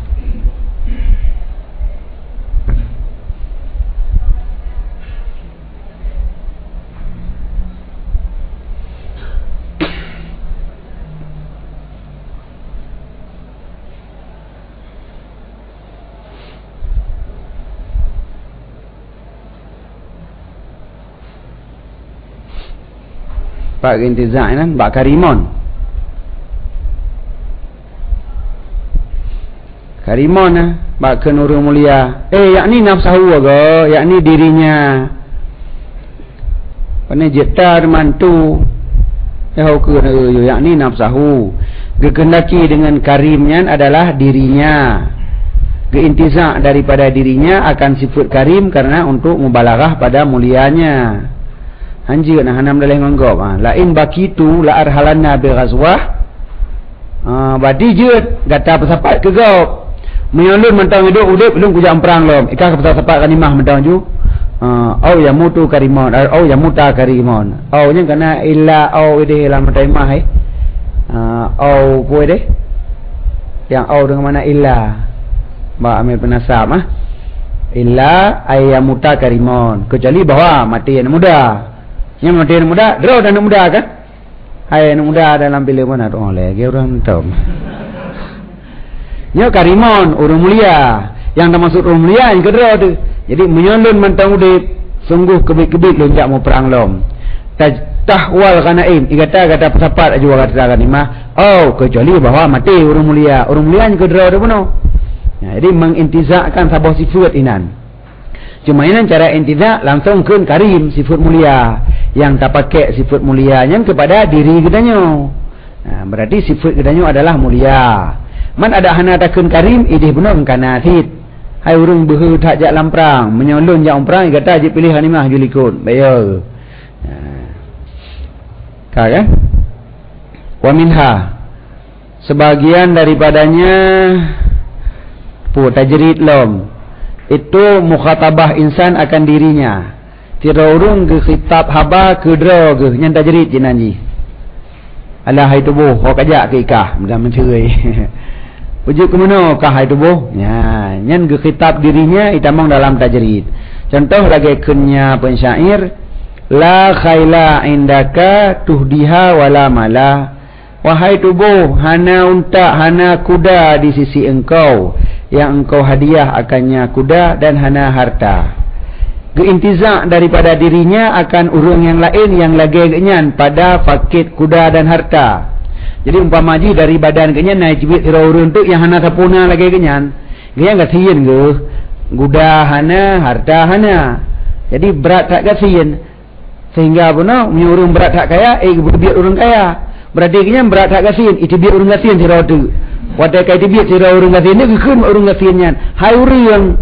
Pak intizak kan bak karimon bak kenurung mulia yakni nafsahu aga yakni dirinya pane jetar mantu yakni nafsahu gekendaki dengan karimnya adalah dirinya geintizak daripada dirinya akan sifat karim karena untuk mubalaghah pada mulianya. Hanji nak hanam dalam nganggap lain bakitu la arhalana bi ghazwah badi je gata pesapat ke gop menyalun mentang hidup udip belum kujang perang lom ikah pesapat ghanimah mentang ju au yamutu karimon au yamuta karimon au nya kana illa au ide lam taimah au puai deh Yang au dengan mana illa. Mbak ambil penasab illa ayam muta karimon. Kecuali bahawa mati anak muda. Yang mati anak muda, draw anak muda kan? Hai anak muda dalam pilih mana? Oh lagi orang tahu. Nya karimon orang mulia. Yang termasuk orang mulia yang kedua tu. Jadi menyolon mantang udip sungguh kebit-kebit lonjak mau perang lom. Tahwal kanaim kata pesapat juga katakan imah. Oh kecuali bahawa mati orang mulia. Orang mulia yang kedua tu benar. Jadi mengintizakkan sabah sifat inan. Cuma inan cara intizak langsung ke karim sifat mulia. Yang tak pakai sifat mulianya kepada diri kitanya. Berarti sifat kitanya adalah mulia. Man ada hana takun karim idih benar kana tit. Hai urung behu tak jak lamprang menyolon jak perang kata je pilih hanimah julikun. Bayo. Kan? Wa minha sebagian daripadanya tajrid lom itu mukhatabah insan akan dirinya. Tira urung ke khitab haba ke dra ke nyan tajrid jinanji. Alah hai tubuh ho kajak ke ikah mudah mencuri. Ujuk ke mana kah hai tubuh? Ya, nyan ke khitab dirinya itamang dalam tajrid. Contoh lagi kenya pensyair la khaila indaka tuhdiha wala mala. Wahai tubuh, hana unta, hana kuda di sisi engkau. Yang engkau hadiah akannya kuda dan hana harta. Keintizak daripada dirinya akan urung yang lain yang lagi kenyan pada fakir kuda dan harta. Jadi umpama ji dari badan kenyan naik cibit ira urung tu yang hana sapuna lagi kenyan. Dia enggak sien ke kuda hana, harta hana. Jadi berat tak kasien. Sehingga puna urung berat tak kaya, biar urung kaya. Berarti kenyan berat tak kasien, itu biar urung kasien sira tu. Wadah kai tibit sira urung kasien ni keun urung kasien nyan. Hai urang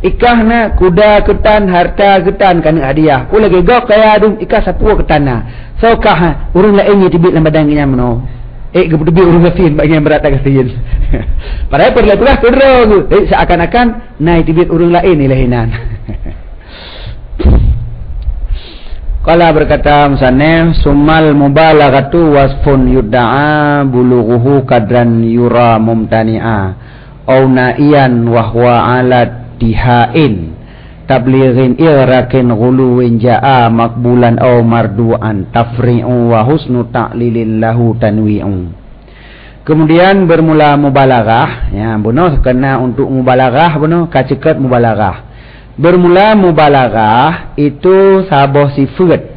ikahna kuda ketan harta ketan kan hadiah. Ku lagi gok kaya adung ikah sapua ketana. So kah urung lain ni tibit dalam badan kenyan meno. Gebut-gebut urung kasien bagian berat tak kasien. Padahal perlakulah kedra tu. Seakan-akan naik tibit urung lain ni lahinan. Qala berkata musannif summal mubalaghatu wasfun yudda'a bulughuhu kadran yura mumtani'a au na'iyan wa huwa ala dihain tablighin irakin ghuluwin ja'a makbulan au mardu'an tafri'u wa husnu ta'lilin lahu tanwi'u. Kemudian bermula mubalaghah ya benar kena untuk mubalaghah benar kacekat mubalaghah. Bermula mubalaghah itu sabah sifat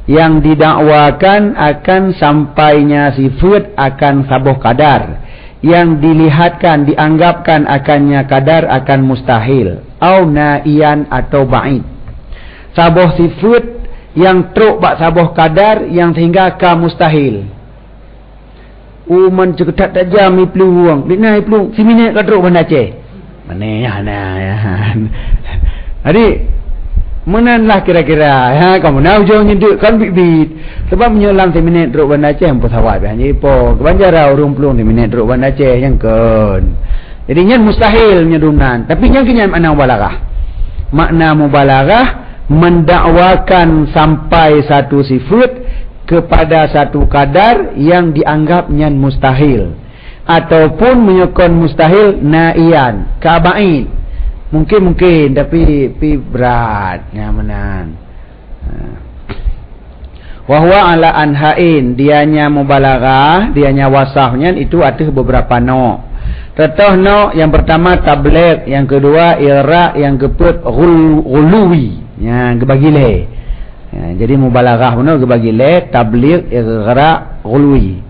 yang didakwakan akan sampainya sifat akan sabah kadar yang dilihatkan dianggapkan akannya kadar akan mustahil au na'ian atau ba'id. Sabah sifat yang truk bak sabah kadar yang sehingga ka mustahil. Man ceketat tajam ni peluang. Dina peluang 9 minit ka truk benda Aceh. Mana ya. Jadi menanlah kira-kira kamu nak ujung nyeduk kan bit sebab menyolam 10 minit duduk bandar Aceh empat sawat banyak po kebanjara urung pelung 10 minit duduk bandar Aceh yang kan. Jadi nyan mustahil nyedunan tapi yang kenyan makna mubalaghah. Makna mubalaghah mendakwakan sampai satu sifat kepada satu kadar yang dianggap nyan mustahil ataupun menyokon mustahil na'ian ka'ba'in. Mungkin tapi berat nyamanan. Wahwa ala anhain dianya mubalaghah, dianya wasahnya itu ada beberapa no. Contoh no yang pertama tabligh, yang kedua ira, yang keempat ghuluwi. Ya, gebagile. Ya, jadi mubalaghah benar gebagile, tabligh, ira, ghuluwi.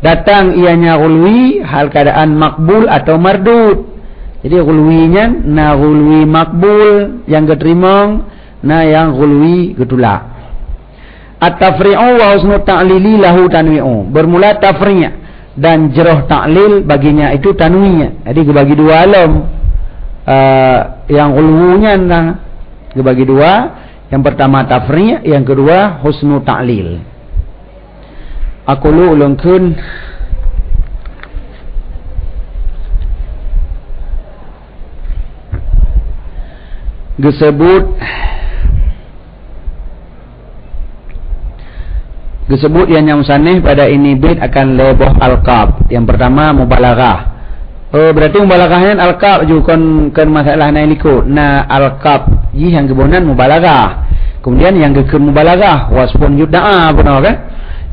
Datang ianya ghuluwi hal keadaan makbul atau mardud. Jadi ghulwinya na ghulwi makbul yang keterima, na yang ghulwi ketolak. At-tafri'u wa husnu ta'lili lahu tanwi'u. Bermula tafri' dan jerah ta'lil baginya itu tanwi'nya. Jadi dibagi dua alam. Yang ghulwunya dibagi dua, yang pertama tafri', yang kedua husnu ta'lil. Aku lu ulungkeun disebut yang musannif pada ini bait akan leboh alqab. Yang pertama mubalaghah. Oh, berarti mubalagahnya al-qab juga kan masalah naik likut. Nah, al-qab ji yang kebunan mubalagah. Kemudian yang ke mubalagah waspun yudda'a benar kan?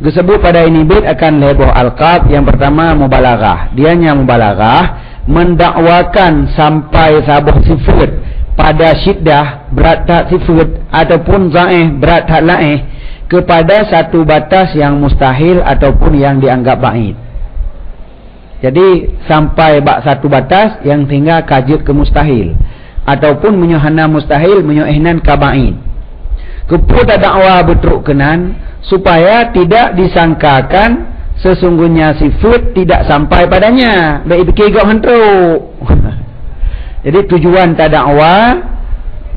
Disebut pada ini bait akan leboh al-qab. Yang pertama mubalagah. Dianya mubalagah mendakwakan sampai sabah sifat pada syiddah berat tak sifat ataupun zaih berat tak laih kepada satu batas yang mustahil ataupun yang dianggap ba'id. Jadi sampai bak satu batas yang tinggal kajut ke mustahil ataupun menyohana mustahil menyoihnan kabain. Keputa dakwa betruk kenan supaya tidak disangkakan sesungguhnya sifat tidak sampai padanya. Baik fikir gak hantruk. Jadi tujuan tak dakwa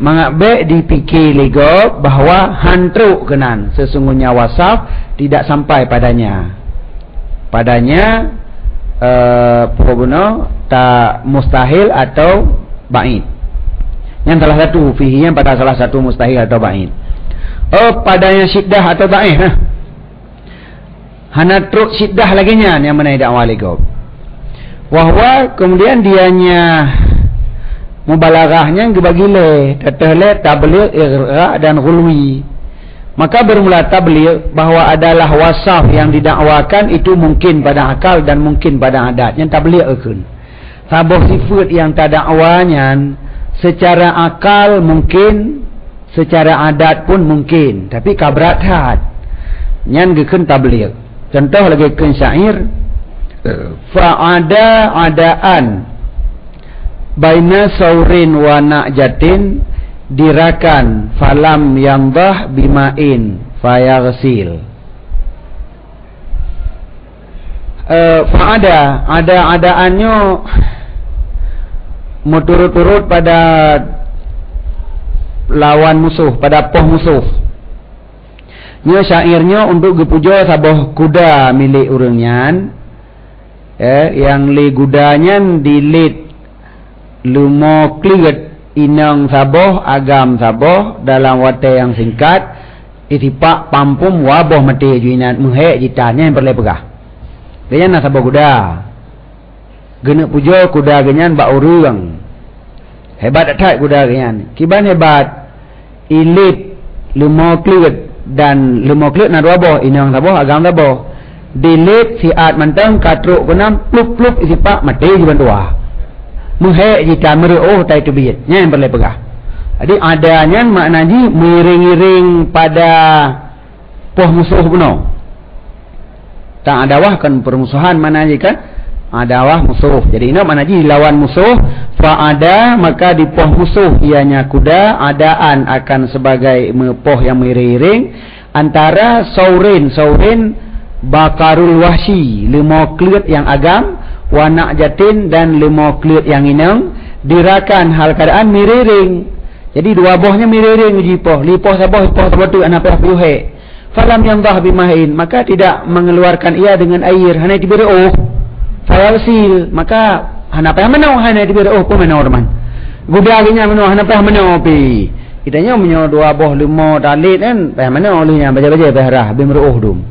mengabek dipikir lego bahawa hantruk kenan sesungguhnya wasaf tidak sampai padanya. Pokoknya tak mustahil atau ba'id. Yang salah satu fihi yang pada salah satu mustahil atau ba'id. Oh, padanya syiddah atau ba'id. Hana truk syiddah lagi nya yang mana dakwah lego. Wahwa kemudian dianya mubalaghahnya dibagi le, tatale tabligh, ighra dan ghulwi. Maka bermula tabligh bahawa adalah wasaf yang didakwakan itu mungkin pada akal dan mungkin pada adat. Yang tabligh akan. Sabah sifat yang tak dakwanya secara akal mungkin, secara adat pun mungkin. Tapi kabratat. Yang gekan tabligh. Contoh lagi kan syair. Fa'ada adaan baina saurin wa na'jatin dirakan falam yamdah bimain fayaghsil. Ada-adaannya turut-turut pada lawan musuh, pada poh musuh. Nya syairnya untuk gepuja sabah kuda milik urangnya. Yang li gudanya dilit lumo kliget inang saboh, agam saboh dalam waktu yang singkat itipak pampum waboh mati juinan muhek jitannya yang perlu pegah. Ganyan na saboh kuda. Gena pujo kuda ganyan bak urang. Hebat atai kuda ganyan. Kiban hebat. Ilit lumo kliget dan lumo kliget na waboh inang saboh, agam saboh. Dilit siat mantang katruk kenam plup-plup itipak mati juinan dua. Muhek jika meruh tai tubiyat yang boleh pegah. Jadi adanya maknanya miring-iring pada poh musuh penuh. Tak adawah kan permusuhan maknanya kan adawah musuh. Jadi ini maknanya lawan musuh fa ada maka di poh musuh ianya kuda adaan akan sebagai poh yang miring-iring antara saurin bakarul wahsi limo kliat yang agam wanak jatin dan limo kliat yang inang dirakan hal keadaan miriring. Jadi dua bohnya miriring jipoh lipoh saboh tu anak payuhe falam yang dah bimahin maka tidak mengeluarkan ia dengan air hanya diberi fayasil maka hana payah menau hanya diberi pun menau teman gudaginya menau hana payah menau pi kitanya menau dua boh limo dalit kan payah menau olehnya baca-baca payah rah bimruh dum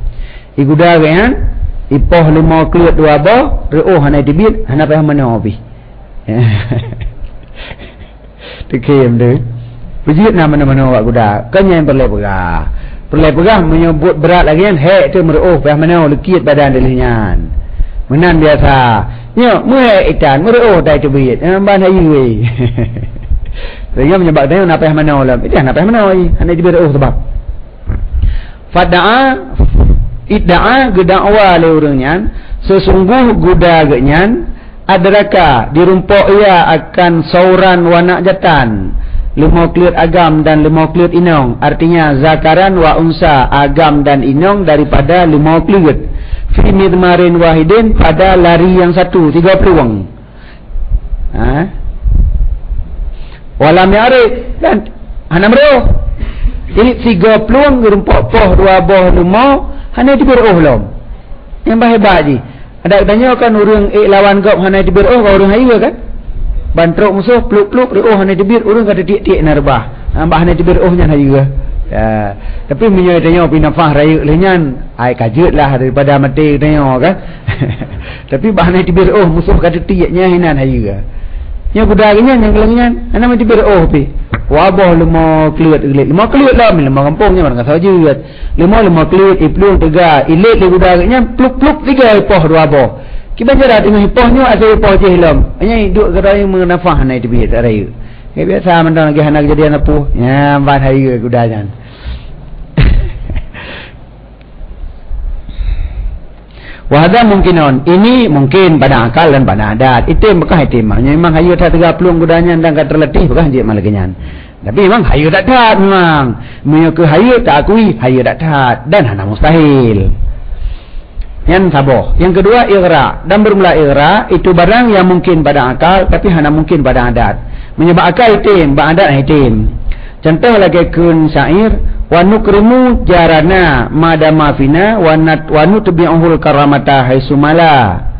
igudagian ipoh lima kliat dua boh reuh hana dibit hana payah menau pi dikim deh pejit nama wak kuda kanya yang perlu pegah menyebut berat lagi kan hek tu meruh payah menau lekit badan delihnya menan biasa nya muhek ikan meruh dai tubit ban hayu sehingga menyebab tanya nak payah menau lah itu nak payah menau hana dibit reuh sebab idda'a gedakwa le urangnya sesungguh guda genyan adraka dirumpok ia akan sauran wanak jatan lima kliat agam dan lima kliat inong artinya zakaran wa unsa agam dan inong daripada lima kliat fi midmarin wahidin pada lari yang satu 3 peluang walam yari dan hana meruh jadi 3 peluang dirumpok poh 2 boh 5 hanya diberuh lom. Yang hebat je. Ada tanya kan orang lawan gap hanya diberuh kau orang hayu kan? Bantruk musuh pluk-pluk reuh hanya dibir orang kata tik-tik narbah. Hamba hanya diberuhnya hayu. Tapi menyo tanya pinafah raya lenyan ai kajutlah daripada mati tanya kan. Tapi bahan tibir musuh kata tiaknya hinan hayu. Nya budaknya yang lenyan ana mati bir pi. Wabah lemo kelut ilit. Lemo kelut lah lemo kampungnya orang kata sajut. Lemo kelut iplung tiga ilit le budaknya pluk-pluk tiga ipoh dua boh. Kita jara tengah ipohnya ada ipoh je hilam. Hanya duk gerai mengenafah nai tibir raya. Biasa mentang lagi anak jadi anak puh. Ya, empat hari ke kudajan. Wahada mungkinon. Ini mungkin pada akal dan pada adat. Itu bekah itu memang hayu tak 30 kudajan dan kat terletih bekah je malakenyan. Tapi memang hayu tak taat memang. Menyuka hayu tak akui hayu tak taat dan hana mustahil. Yang saboh. Yang kedua igra. Dan bermula igra itu barang yang mungkin pada akal tapi hana mungkin pada adat. Menyebab akal itim, ba'adat itim. Contoh lagi kun syair, wa nukrimu jarana madama fina wa nutbi'uhul karamata haitsumala.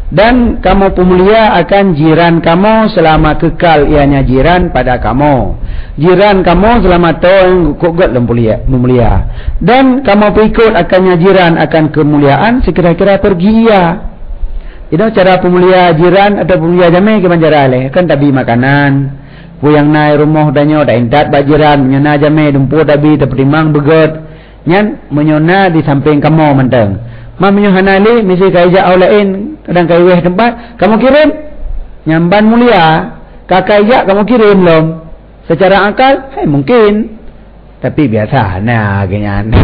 Dan kamu pemulia akan jiran kamu selama kekal ianya jiran pada kamu. Jiran kamu selama tahun kogot memulia. Dan kamu berikut akannya jiran akan kemuliaan sekira-kira pergi ia. Itu cara pemulia jiran atau pemulia jamai ke manjara leh kan tabi makanan puyang nai rumah danyo dak indat bajiran menyona jamai dumpu tabi terperimang begot nyan menyona di samping kamu menteng ma menyohana li misi kaija aulain kadang kai weh tempat kamu kirim nyamban mulia kakaija kamu kirim lom secara akal mungkin tapi biasa nah kenyan.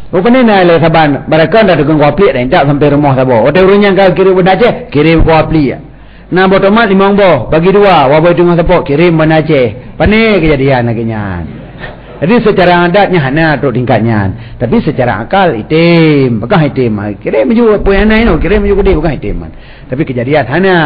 Bukan ni le saban barakan dah dengan kuapli dah tak sampai rumah sabo. Hotel runyang kau kirim benda Aceh, kirim kuapli ya. Nah botomat 5 boh, bagi 2, waboy dengan sapok kirim benda Aceh. Pane kejadian akhirnya. Jadi secara adatnya hana tu tingkatnya. Tapi secara akal itim, bukan itim. Kirim juga punya nai no, kirim juga dia bukan itim. Tapi kejadian hana.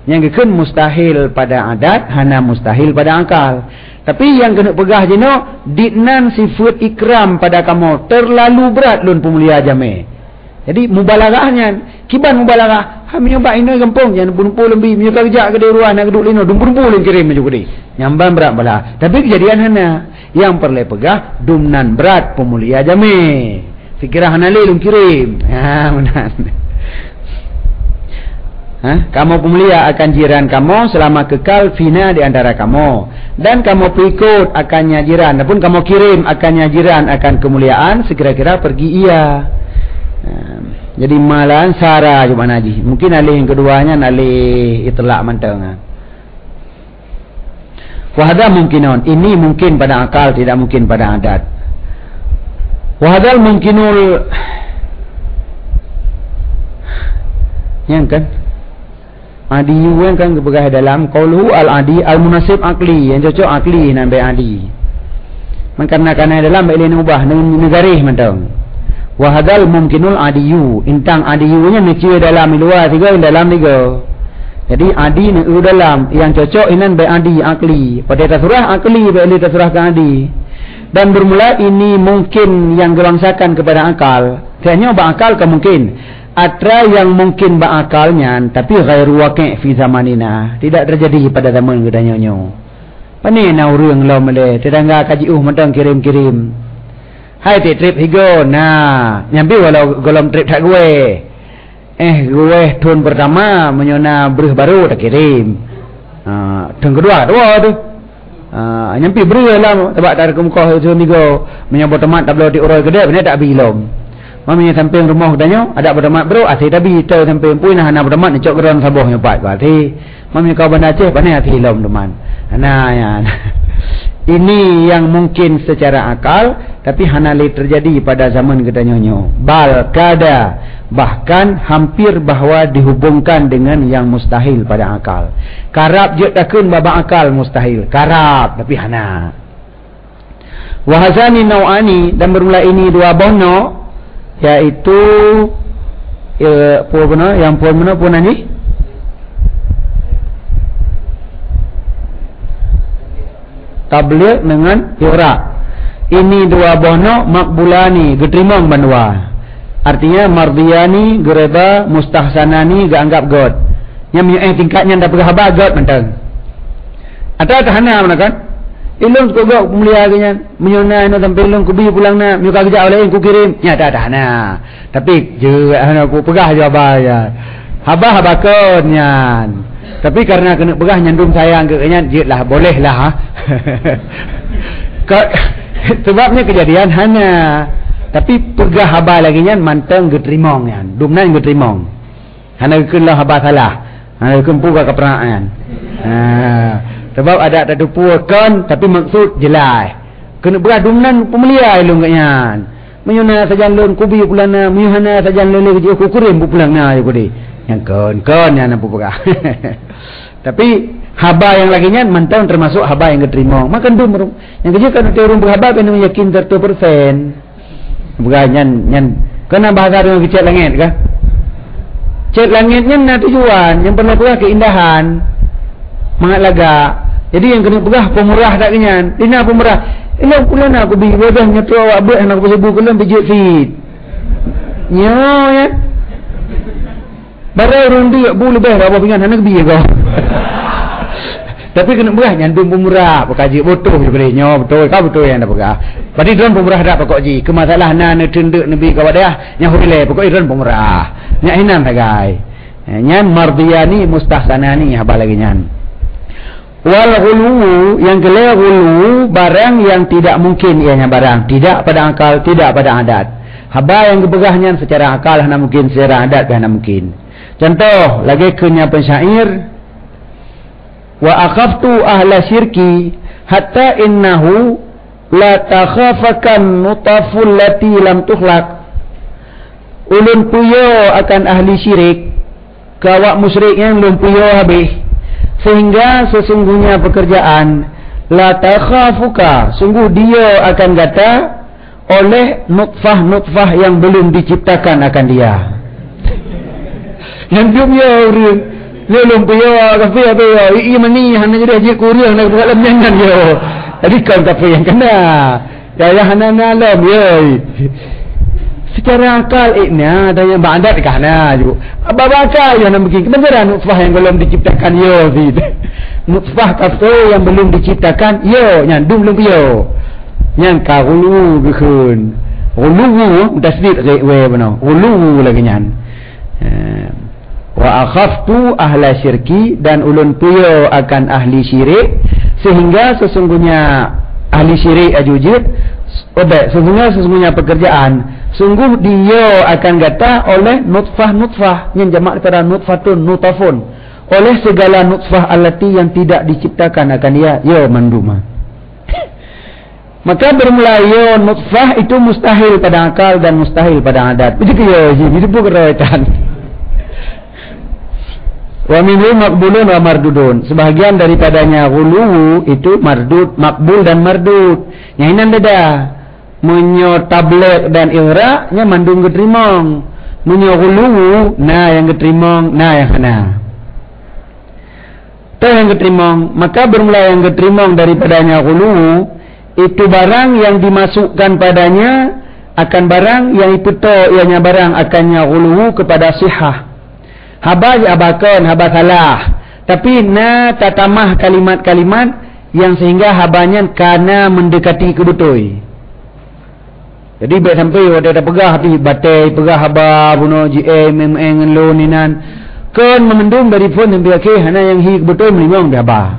Yang kekun mustahil pada adat, hana mustahil pada akal. Tapi yang kena pegah je no, ditnan sifat ikram pada kamu terlalu berat lun pemulia jame. Jadi mubalaghahnya, kiban mubalagah. Kami nyoba ini kampung jangan bunuh lebih menyuka kerja ke ruah nak duduk lino, dumpun-dumpun kirim juga dia. Nyamban berat bala. Tapi kejadian hana yang perlu pegah dumnan berat pemulia jame. Fikirah hana lelum kirim. Ha benar. Kamu pemulia akan jiran kamu selama kekal fina di antara kamu dan kamu perikut akannya jiran ataupun kamu kirim akannya jiran akan kemuliaan sekira-kira pergi ia. Jadi malan sara cuma naji mungkin alih yang keduanya alih itlak manteng. Wahada mungkinon ini mungkin pada akal tidak mungkin pada adat. Wahadal mungkinul yang kan adi yang kan kebegah dalam qauluhu al-adi al-munasib akli yang cocok akli nambai adi. Mengkarena dalam ilmu ubah negarih mentang. Wa hadzal mumkinul adiyu intang adiyunya mesti dalam luar tiga dalam tiga. Jadi adi ni dalam yang cocok inan bai adi akli. Pada tasurah akli bai tasurah kan adi. Dan bermula ini mungkin yang gelangsakan kepada akal. Hanya berakal ke mungkin. Atra yang mungkin berakalnya tapi ghairu waqi' fi zamanina tidak terjadi pada zaman kita nyonyo. Pani na urang lo mele tetangga kaji mentang kirim-kirim. Hai trip higo nah nyambi walau golom trip tak gue. Gue tahun pertama menyona beruh baru tak kirim. Tahun kedua tu. Nyampi beruh lah sebab tak muka tu nigo menyabot temat tak boleh diuroi gede benar tak bilom. Mami samping rumah danyo ada berdemat bro asih tabi teu samping pui nah hana berdemat ni cok geron saboh nyopat ko ati mami kau benda Aceh pane ati lom teman nah ya ini yang mungkin secara akal tapi hana le terjadi pada zaman kita nyonyo bal kada bahkan hampir bahwa dihubungkan dengan yang mustahil pada akal karab je takun baba akal mustahil karab tapi hana wahazani nau'ani dan bermula ini dua bono yaitu yang puan mana puan ni tabligh dengan iqra. Ini dua bono makbulani geterimang bandua. Artinya mardiyani gereda mustahsanani ganggap god. Yang tingkatnya ndak berhabar god mentang. Ada tahana mana kan? Ilung ko gak mulia ganyan. Menyona no sampai ilung ku bi pulang na, mu kerja oleh ku kirim. Ya dah nah. Tapi je aku pegah je abah ya. Habah konyan. Tapi karena kena pegah nyandung sayang ke ganyan, je lah boleh lah. Sebabnya kejadian hana. Tapi pegah habah lagi nyan manteng getrimong nyan. Dumnan getrimong. Hana kelah habah salah. Hana kempu ka keperaan. Sebab ada puakan tapi maksud jelas. Kena berat dumnan pemelia ilung katnya. Menyuna sajan lun kubi pulana, menyuna sajan lun kerja kukurim pulana je kodi. Yang kon yang apa pegah. Tapi haba yang lagi nya mantau termasuk haba yang keterima. Makan dum yang kerja kan turun berhaba kena yakin 100%. Bukan nyan kena bahasa dengan kecil langit kah? Cet langitnya nak tujuan yang pernah pegah keindahan. Mangat laga. Jadi yang kena pegah pemurah tak kenyan. Dina pemurah. Ilang pula nak aku bagi bodoh nyetu awak buat nak aku sebut kelam pijit fit. Nyo ya. Barai orang dia bu lebih apa pingan anak bi kau. Tapi kena pegah nyandung pemurah pekaji bodoh je boleh nyo betul kau betul yang dah pegah. Padi drone pemurah dak pokok ji. Ke masalah na tendek nabi kau dah nya hulai pokok drone pemurah. Nya hinan tagai. Nyan mardiyani mustahsanani habal lagi nyan. Wal ghulu yang kelai ghulu barang yang tidak mungkin ianya barang tidak pada akal tidak pada adat. Haba yang kebegahnya secara akal hana mungkin secara adat hana mungkin. Contoh lagi kenya pensyair wa akhaftu ahla syirki hatta innahu la takhafakan nutaful lati lam tukhlaq. Ulun puyo akan ahli syirik kawak musyrik yang belum puyo habis. Sehingga sesungguhnya pekerjaan la takhafuka, sungguh dia akan kata oleh nutfah yang belum diciptakan akan dia. Yang belum ya orang belum punya kafe apa ya i mani hana jadi haji kuria nak buat dalam jangan yo. Jadi kau kafe yang kena. Ya hana alam yo. Secara akal ikna ada yang bandat kana ju. Apa bakal yang nak bikin kebenaran nutfah yang belum diciptakan yo sid. Nutfah kafe yang belum diciptakan yo nyandung belum yo. Yang kahulu gekun. Ulu tasdid we benar. Ulu lagi nyan. Wa akhaftu ahla syirki dan ulun puyo akan ahli syirik sehingga sesungguhnya ahli syirik ajujud sesungguhnya pekerjaan sungguh dia akan kata oleh nutfah yang jamak daripada nutfatun nutafun oleh segala nutfah allati yang tidak diciptakan akan dia yo manduma. Maka bermula yo nutfah itu mustahil pada akal dan mustahil pada adat. Begitu yo itu kerawatan. Wa minhu maqbulun wa mardudun. Sebahagian daripadanya ghulu itu mardud, makbul dan mardud. Yang ini beda. Menyo tablet dan ighra nya mandung getrimong. Menyo ghulu na yang getrimong, na yang hana. Tahu yang getrimong, maka bermula yang getrimong daripadanya ghulu itu barang yang dimasukkan padanya akan barang yang itu to ianya barang akannya ghulu kepada sihah. Haba abakan, haba salah. Tapi na tatamah kalimat-kalimat yang sehingga habanya kana mendekati kebetul. Jadi baik sampai ada pegah hati batai, pegah haba buno GM lo ninan. Kan memendung dari phone sampai akhir hana yang hi kebetul melimang dia haba.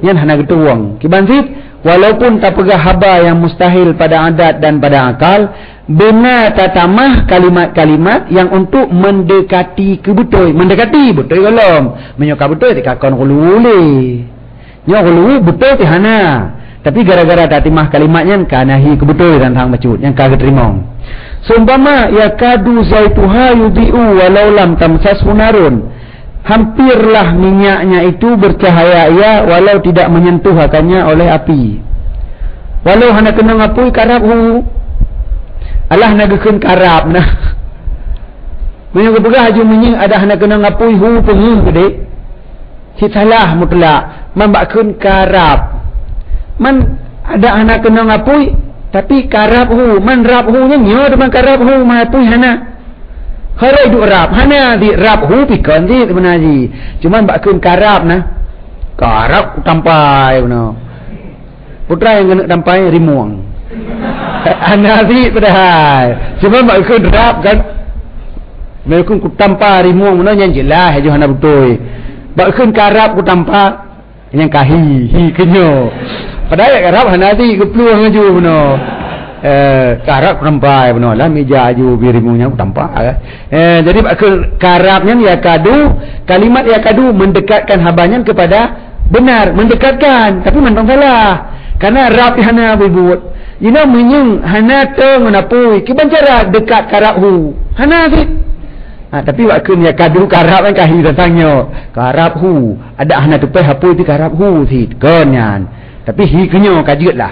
Yang hana ketuang. Kibansit walaupun tak pegah haba yang mustahil pada adat dan pada akal, benar tatamah kalimat-kalimat yang untuk mendekati kebetul. Mendekati betul kalau menyokap betul dikakon hululi. Nyo hulu betul tihana. Tapi gara-gara tatimah kalimatnya kanahi kebetul dan hang macut yang kagak terima. Seumpama yakadu zaituha yudhi'u walau lam tamsashu narun. Hampirlah minyaknya itu bercahaya ya walau tidak menyentuh akannya oleh api. Walau hana kena ngapui karabhu. Allah nak gekun karab nah. Punya kepegah haju menying ada hana kena ngapui hu pengung gede. Si salah mutlak membakun karab. Man ada hana kena ngapui tapi karab hu man rab hu nya nyo dengan karab hu mapui hana. Harai du rab hana di rab hu pikon di sebenarnya. Cuma bakun karab nah. Karab tampai benar. putra yang kena tampai rimuang. Anasi padahal. Sebab mak ikut rap kan. Mereka ku tampa rimuang mana yang jelas aja hana betul. Mak ikut karap ku tampa yang kahi hi kenyo. Padahal karap hanasi ku peluang aju beno. Karap ku tampai beno lah meja aju rimuangnya ku tampa. Jadi mak ikut karapnya ya kadu, kalimat ya kadu mendekatkan habanya kepada benar, mendekatkan, tapi mentang salah. Karena rap hana berbuat. Ina menyung hana teng menapui. Kiban cara dekat karap hu. Hana sih. Tapi waktu ni kadu karap kan kahi datangnya. Karap hu. Ada hana tupai hapui di karap hu sih. Kenyan. Tapi hi kenyo kajutlah.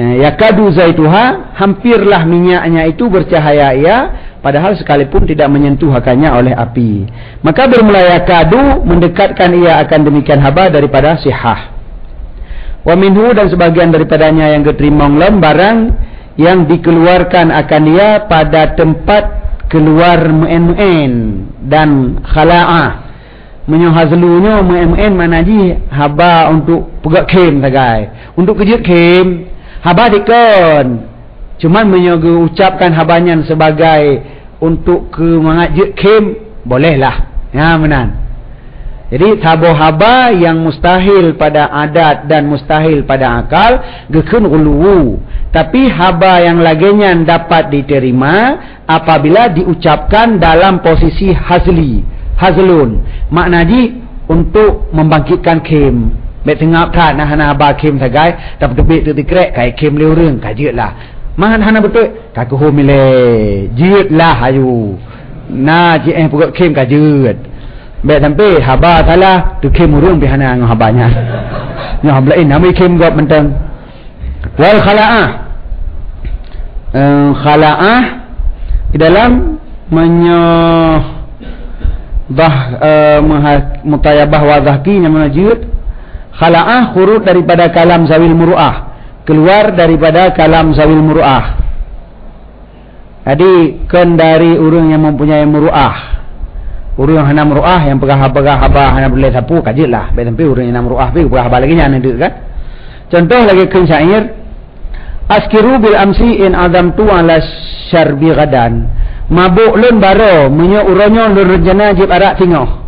Ya kadu zaituha, hampirlah minyaknya itu bercahaya ia, padahal sekalipun tidak menyentuh akannya oleh api. Maka bermula ya kadu mendekatkan ia akan demikian haba daripada sihah. Wa minhu, dan sebagian daripadanya yang keterimong lem barang yang dikeluarkan akan dia pada tempat keluar mu'en dan khala'ah. Menyohazlunya mu'en manaji haba untuk pegak kem sagai. Untuk kejut kem haba dikon. Cuman menyoga ucapkan habanya sebagai untuk ke mengajak kem bolehlah. Ya menan. Jadi tabuh haba yang mustahil pada adat dan mustahil pada akal gekun ulu. Tapi haba yang laginya dapat diterima apabila diucapkan dalam posisi hazlun. Maknanya untuk membangkitkan kem. Baik tengah tak nah hana haba kem sagai dapat tebik tu tikrek kai kem leu reung kajutlah. Mahan hana betul kaku homile jiutlah ayu. Na ji pukul kem kajut. Baik sampai haba salah tu kem urung bihana ngah habanya. Nya hablain nami kem gop menteng. Wal khala'ah. Khala'ah di dalam mutayabah wa dhahki yang menajud. Khala'ah khurut daripada kalam zawil muru'ah. Keluar daripada kalam zawil muru'ah. Jadi kan dari urang yang mempunyai muru'ah. Urang yang hana muru'ah yang pegah-pegah haba hana boleh sapu kajitlah. Baik sampai urang yang hana muru'ah pi pegah haba lagi nya nanti kan. Contoh lagi kan syair. Askiru bil amsi in azamtu ala syarbi gadan. Mabuk lun baro menyo uronyo lun rencana jib arak tingoh.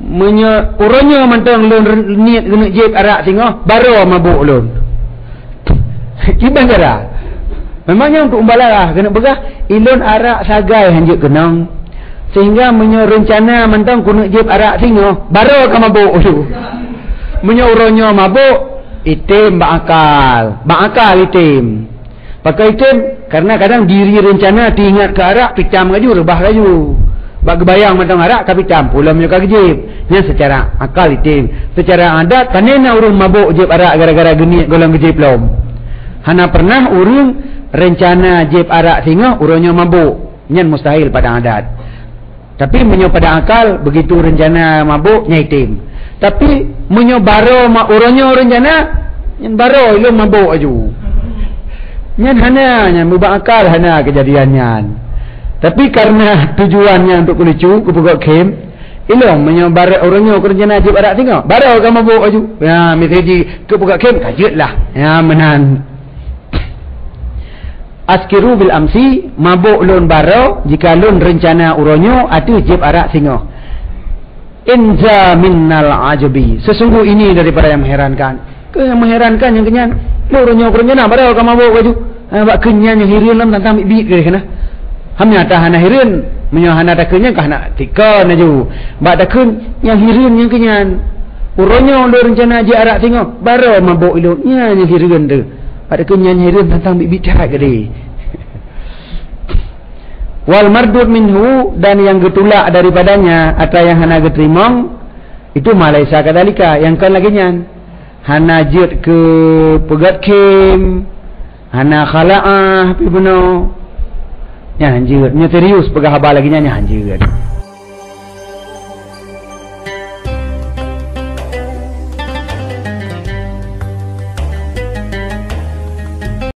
Menyo uronyo mantang lun niat guna jib arak tingoh baro mabuk lun. Iban cara. Memangnya untuk umbalah kena begah ilun arak sagai hanjut kenang. Sehingga menyo rencana mantang kuno jib arak tingoh baro ka mabuk tu. Menyo uronyo mabuk itim bakal itim. Pakai itim karena kadang diri rencana diingat ke arak picam kaju rebah kaju. Bak kebayang mantang arak tapi picam pula menyo ka jib. Nya secara akal itim, secara adat kanena urang mabuk jib arak gara-gara genit golong jib lom. Hana pernah urang rencana jib arak tingoh uronyo mabuk. Nyen mustahil pada adat. Tapi menyo pada akal begitu rencana mabuk nyaitim. Tapi menyo baro mak uronyo rencana nyen baro ilmu mabuk aju. Nyen hana nyen mubah akal hana kejadiannya. Tapi karena tujuannya untuk lucu kupugak kem ilmu menyo baro uronyo rencana jib arak tengok baro ka mabuk aju. Ya miteji kupugak kem kajutlah. Ya menan. Askiru bil amsi mabuk lun baro jika lun rencana uronyo atu jib arak singoh. Inza minnal ajabi. Sesungguh ini daripada yang mengherankan. Yang mengherankan yang kenyan. Uronyo rencana baro ka mabuk aju. Bak kenyan yang hirin lam tentang bibit ke kana. Hamnya tah hana hirin, menyo hana ta kenyan ka hana tikon aju. Bak ta kun yang hirin yang kenyan. Uronyo lun rencana jib arak singoh baro mabuk ilun. Nya yang hirin tu. Pada kenyan hirin tentang bidat gede. Wal mardud minhu, dan yang getulak daripadanya atau yang hana getrimong itu malaisa kadalika yang kan lagi nyan. Hana jut ke pegat kem, hana khala'ah pi beno. Nya hanjut, nya serius pegah haba lagi nya hanjut.